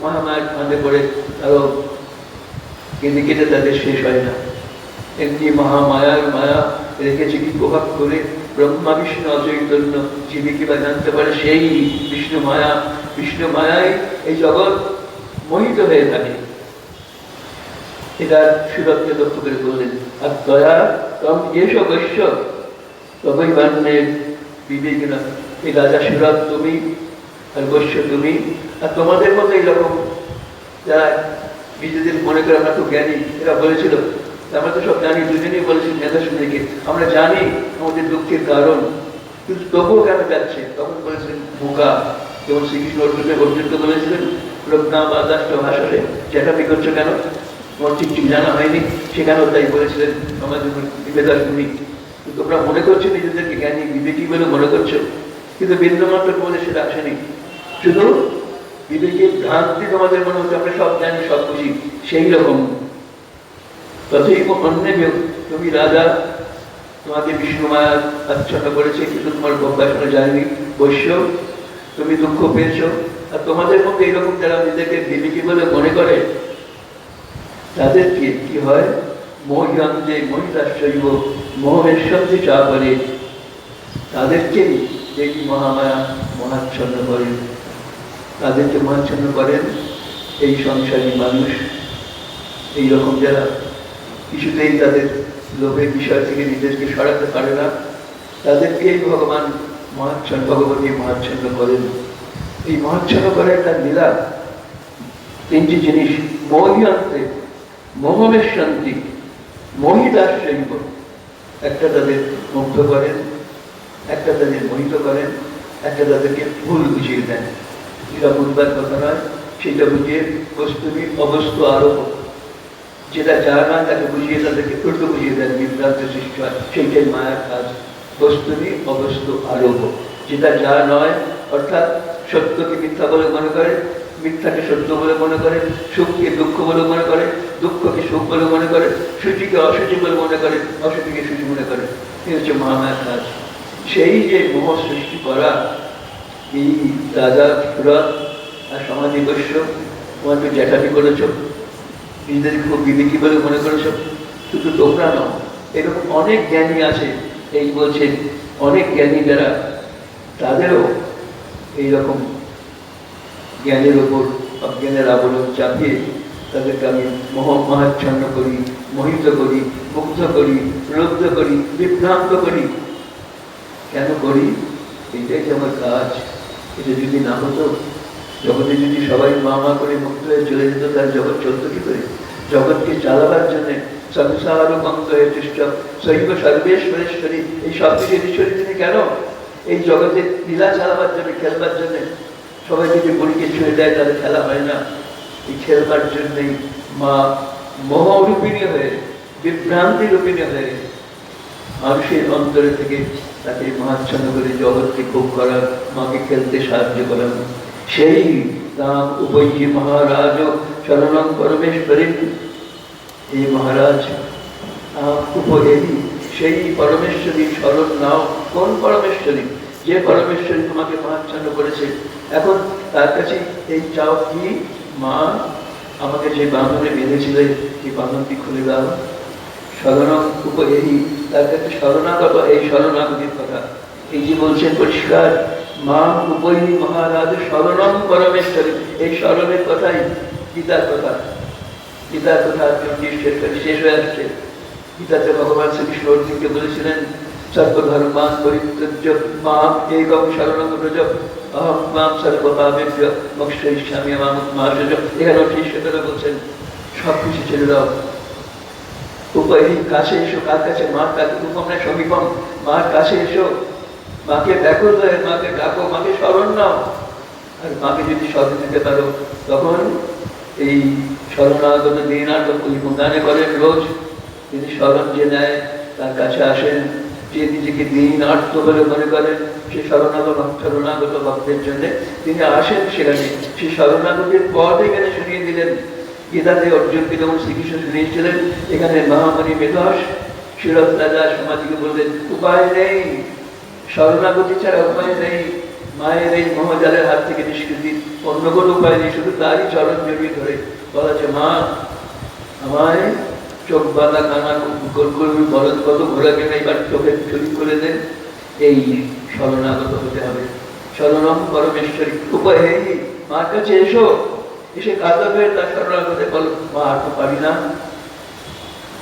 মহামায়ার ফাঁদে পড়ে, তারাও কেঁদে কেটে তাদের শেষ হয় না। এমনি মহামায়ার মায়া রেখেছে কি প্রভাব করে? ব্রহ্মা বিষ্ণু অচৈতন্য জীবে কিবা জানতে পারে, সেই বিষ্ণু মায়া, বিষ্ণু মায়ায় এই জগৎ মোহিত হয়ে থাকে। এটা সুরতকে লক্ষ্য করে বললেন। আর দয়া তম এস বৈশ্য তবই বান্যের বিবেক না। এই রাজা সুরত তুমি, আর বৈশ্য তুমি, আর তোমাদের মতো এইরকম যারা নিজেদের মনে করে আমরা খুব জ্ঞানী, এরা বলেছিল, আমরা তো সব জানি, দুজনেই বলেছি মেধা শুনেকে, আমরা জানি আমাদের দুঃখের কারণ, কিন্তু তবুও কেন যাচ্ছে? তখন বলেছিলেন বোকা। যেমন শ্রীকৃষ্ণ অর্জুনকে বলেছিলেন প্রজ্ঞা বা দাষ্ট ভাষারে, চ্যাটামি করছো কেন, তোমার ঠিক ঠিক জানা হয়নি, সেখানেও তাই বলেছিলেন সমাজ মেধা শুনি। তোমরা মনে করছো নিজেদেরকে জ্ঞানী বিবেকী বলে মনে করছো, কিন্তু বিন্দুমাত্র তোমাদের সেটা আসেনি। শুধু বিবেকের ভ্রান্তি তোমাদের মনে হচ্ছে আমরা সব জানি, সব বুঝি, সেই রকম। তথৈব অন্যে তুমি রাজা, তোমাকে বিষ্ণু মায়া আচ্ছন্ন করেছে, কিন্তু তোমার প্রকাশনা যায়নি। বৈশ্য তুমি দুঃখ পেয়েছো, আর তোমাদের মধ্যে এইরকম যারা নিজেকে বিবেকী বলে মনে করে, তাদের কি হয়? মোহিয়ান্তে মোহিতাশ্চর্য মোহের সত্যি চাপরে, তাদেরকে দেখি মহামায়া মহাচ্ছন্ন করেন। তাদেরকে মহাচ্ছন্ন করেন এই সংসারী মানুষ, এইরকম যারা কিছুতেই তাদের লোভের বিষয় থেকে নিজেকে সরাতে পারে না, তাদেরকেই ভগবান মহাচ্ছন্ন, ভগবতী মহাচ্ছন্ন করেন। এই মহাচ্ছন্ন করেন তার লীলা। তিনটি জিনিস: মোহিয়ান্তে মোহমের শান্তি, মোহিতাশ্চর্য, একটা তাদের মুগ্ধ করেন, একটা তাদের মোহিত করেন, একটা তাদেরকে ভুল বুঝিয়ে দেন। যেটা বুঝবার কথা নয় সেটা বুঝিয়ে বস্তুবিদ অবস্তু আরোপ, যেটা জানা তাকে বুঝিয়ে তাদেরকে উল্টো বুঝিয়ে দেন, বিভ্রান্ত সৃষ্টি হয়। সেইটাই মায়ার কাজ। বস্তুনি অবস্তু আরোপ, যেটা যা নয়, অর্থাৎ সত্যকে মিথ্যা বলে মনে করে, মিথ্যাকে সত্য বলে মনে করে, সুখকে দুঃখ বলে মনে করে, দুঃখকে সুখ বলে মনে করে, সুচিকে অসুচি বলে মনে করে, অসুচিকে সুচি মনে করে। এই হচ্ছে মহামায়ার কাজ। সেই যে মোহ সৃষ্টি করা, এই রাজা সুরত আর সমাধি বৈশ্য, তোমার তো জ্যাঠামি করেছ, নিজেদের খুব বিবেকী বলে মনে করেছ। শুধু তোমরা নও, এরকম অনেক জ্ঞানী আছে, এই বলছেন অনেক জ্ঞানী যারা, তাদেরও এইরকম জ্ঞানের ওপর অজ্ঞানের আবরণ চাপিয়ে তাদেরকে আমি মহাচ্ছন্ন করি, মোহিত করি, মুগ্ধ করি, রুদ্ধ করি, বিভ্রান্ত করি। কেন করি? এটাই যে আমার কাজ। এটা যদি না হতো, জগতে যদি সবাই মা মা করে মুক্ত হয়ে চলে যেত, তার জগৎ চলত কি করে? জগৎকে চালাবার জন্যে সংসার মন্ত হয়ে চেষ্টা শৈব সর্বেশ্বরেশ্বরী, এই সব কিছু ঈশ্বরী তিনি কেন? এই জগতে লীলা চালাবার জন্য, খেলবার জন্য। সবাই যদি বলিকে ছুঁয়ে দেয় তাহলে খেলা হয় না। এই খেলবার জন্যই মা মোহরূপিণী হয়ে, বিভ্রান্তি রূপিণী হয়ে মানুষের অন্তরে থেকে তাকে মহাচ্ছন্ন করে জগৎকে ভোগ করার, মাকে খেলতে সাহায্য করার। সেই রাম উপজি মহারাজ শরণং পরমেশ্বরী, এই মহারাজ উপহেরি, সেই পরমেশ্বরী শরণ নাও। কোন পরমেশ্বরী? যে পরমেশ্বরী তোমাকে মহাচ্ছন্ন করেছে। এখন তার কাছে এই চাও কি, মা আমাকে যে বাঁধনে বেঁধেছিলে এই বাঁধনটি খুলে দাও। শরণং উপহেরি, তার কাছে শরণাগত, এই শরণাগতির কথা এই যে বলছেন পরিষ্কার, মা উপহি মহারাজ শরণং পরমেশ্বরী। এই শরণের কথাই গীতার কথা। গীতার কথা শেষ হয়ে আসছে। গীতাতে ভগবান শ্রীকৃষ্ণ অর্জুনকে বলেছিলেন, সর্বধর্মান পরিত্যজ্য মাম একং শরণং ব্রজ, অহং মাম সর্বপাপেভ্যো মোক্ষয়িষ্যামি মা মহারাজ। এখানে ঈশ্বর বলছেন সব কিছু ছেড়ে দাও, উপহি কাছে এসো। কার কাছে? মার কাছে। উপম না সমীপম, মার কাছে এসো, মাকে দেখো, মাকে ডাকো, মাকে স্মরণ নাও। আর মাকে যদি স্মরণ দিতে পারো, তখন এই শরণাগত দিনার্থ গানে করেন রোজ, তিনি স্মরণ যে নেয়, তার কাছে আসেন, যে নিজেকে দিনার্থ বলে মনে করেন, সে শরণাগত ভক্তের জন্য তিনি আসেন সেখানে। সে শরণাগতির পথ এখানে শুনিয়ে দিলেন। গীতাতে অর্জুনকে যেমন শ্রীকৃষ্ণ শুনিয়েছিলেন, এখানে মহামণি মেধস সুরত রাজা সমাধিকে বললেন উপায় নেই, শরণাগতি ছাড়া উপায় নেই। মায়ের এই মহাজালের হাত থেকে নিষ্কৃতি, অন্য কোনো উপায় নেই, শুধু তারই চরণ জড়িয়ে ধরে বলা হচ্ছে, মা আমায় চোখ বাঁধা কানা করবি, বলদ কত ঘোরা কেন, এবার চোখে চুরি করে দেন। এই শরণাগত হতে হবে। শরণম পরমেশ্বরী উপায়, মার কাছে এসো, এসে কাঁদা হয়ে তার শরণাগতে বলো, মা আর তো পারি না।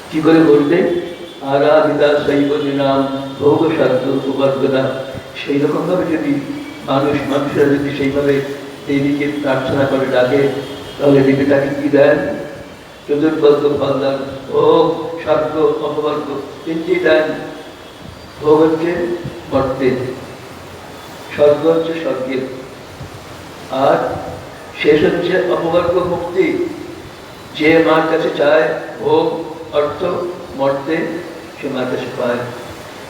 কি করে বলবে? আরাধিতা শৈব নাম ভোগ সাধ্য উপবর্গনা। সেই রকম ভাবে যদি মানুষেরা যদি সেইভাবে দেবীকে প্রার্থনা করে ডাকে, তাহলে দেবী তাকে কি দেন? চতুর্বর্গ ফল দেন, ভোগ স্বর্গ অপবর্গ তিনটি দেন। ভোগ হচ্ছে মর্তের, স্বর্গ হচ্ছে স্বর্গের, আর শেষ হচ্ছে অপবর্গ মুক্তি। যে মার কাছে চায় ভোগ অর্থ মর্তে, সে মার কাছে পায়।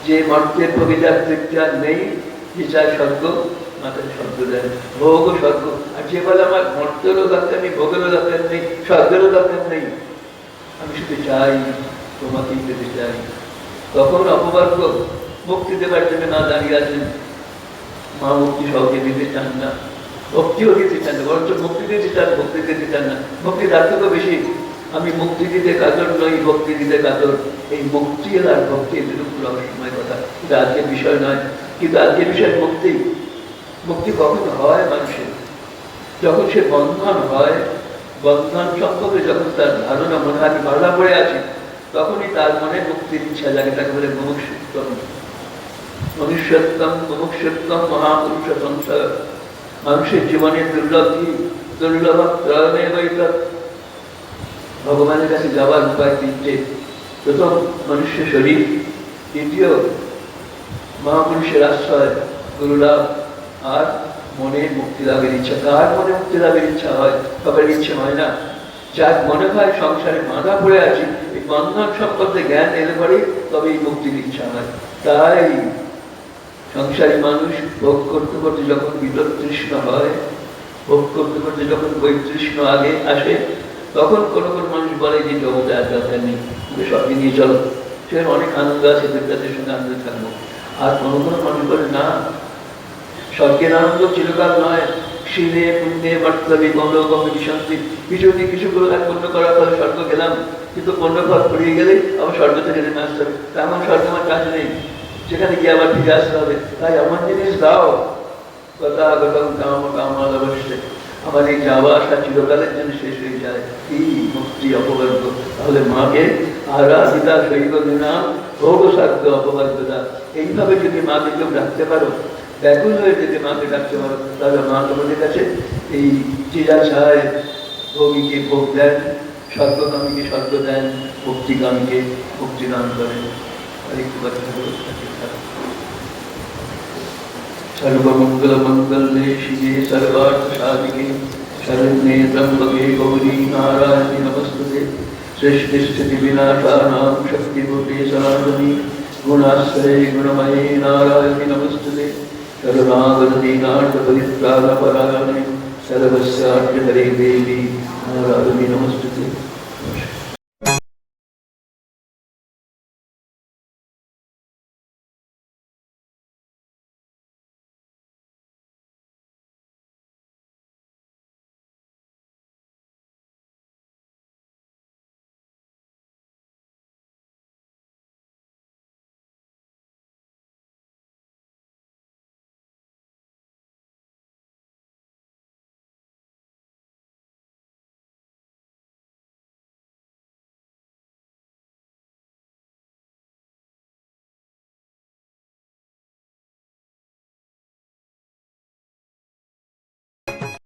যে মর্তের ভোগিদার তৃপ্তার নেই, যে চায় স্বর্গ, মার কাছে স্বর্গ দেয়, ভোগ ও স্বর্গ। আর যে বলে আমার মর্তেরও দরকার নেই, ভোগেরও দরকার নেই, স্বর্গেরও দরকার নেই, আমি শুধু চাই তোমাকেই পেতে চাই, তখন অপবর্গ মুক্তি দেবার জন্য না দাঁড়িয়ে আছেন। মা মুক্তি সহজে দিতে চান না, ভক্তিও দিতে চান না, বরঞ্চ মুক্তি দিতে চান, ভক্তি দিতে চান না। ভক্তি তার থেকেও বেশি, আমি মুক্তি দিতে কাতর নই, ভক্তি দিতে কাতর। এই মুক্তি আর ভক্তি এটুকু রহস্যময় কথা, কিন্তু আজকের বিষয় নয়। কিন্তু আজকের বিষয় মুক্তি। মুক্তি কখন হয় মানুষের? যখন সে বন্ধন হয়, বন্ধন সম্পর্কে যখন তার ধারণা মনে হয় আমি বাধা পড়ে আছি, তখনই তার মনে মুক্তির ইচ্ছা জাগে। তাকে বলে মুমুক্ষুত্বম। মনুষ্যত্বম মুমুক্ষুত্বম মহাপুরুষ সংশয়। মানুষের জীবনের দুর্লভী দুর্লভ ভগবানের কাছে যাওয়ার উপায় তিনটে। প্রথম মনুষ্য শরীর, দ্বিতীয় মহাপুরুষের আশ্রয় গুরুলাভ, আর মনে মুক্তি লাভের ইচ্ছা। কার মনে মুক্তি লাভের ইচ্ছা হয়? সবার ইচ্ছে হয় না। যার মনে হয় সংসারে বাঁধা পড়ে আছি, এই বন্ধন সম্পর্কে জ্ঞান এলে পরেই তবে এই মুক্তির ইচ্ছা হয়। তাই সংসারী মানুষ ভোগ করতে করতে যখন বিতৃষ্ণ হয়, ভোগ করতে করতে যখন বৈতৃষ্ণ আগে আসে, তখন কোনো কোনো মানুষ বলে যে জগতে আর দরকার নেই, সবই নিয়ে চলো, সে অনেক আনন্দ আছে, দেবতাদের সঙ্গে আনন্দ থাকবো। আর কোনো কোনো মানুষ বলে না, স্বর্গের আনন্দ চিরকাল নয়, শিলে পুণ্যে বার্তাবি গৌরবী শান্তি, কিছু করে পণ্য করার ফলে স্বর্গ গেলাম, কিন্তু পণ্য ফল ফুরিয়ে গেলে আবার স্বর্গ থেকে নেমে আসতে হবে, তা আমার স্বর্গ আমার কাজ নেই, সেখানে গিয়ে আবার ফিরে আসতে হবে। তাই আমার জিনিস দাও, কথা গতম কাম কামাল অবশ্যই, আমার এই যাওয়া আসা চিরকালের জন্য শেষ হয়ে যায়, কি মুক্তি অপবর্গ। তাহলে মাকে আরাধিতা শৈব নাম ভোগ সাধ্য অপবর্গতা, এইভাবে যদি মাকে কেউ ডাকতে পারো, ব্যাকুল হয়ে যদি মাকে ডাকতে পারো, তাহলে মা তোমাদের কাছে এই চিরাশায় ভোগীকে ভোগ দেন, স্বর্গকামীকে স্বর্গ দেন, মুক্তিকামীকে মুক্তি দান করেন। আরেকটু কথা सर्वमंगल मंगल्ये शिवे सर्वार्थ साधिके शरण्ये त्र्यंबके गौरी नारायणि नमस्तुते सृष्टि स्थिति विनाशानां शक्तिभूते सनातनी गुणाश्रये गुणमये नारायणि नमस्तुते शरणागत दीनार्थ परित्राणपरायणे सर्वस्यार्थ हरे देवी नारायणि नमस्तुते।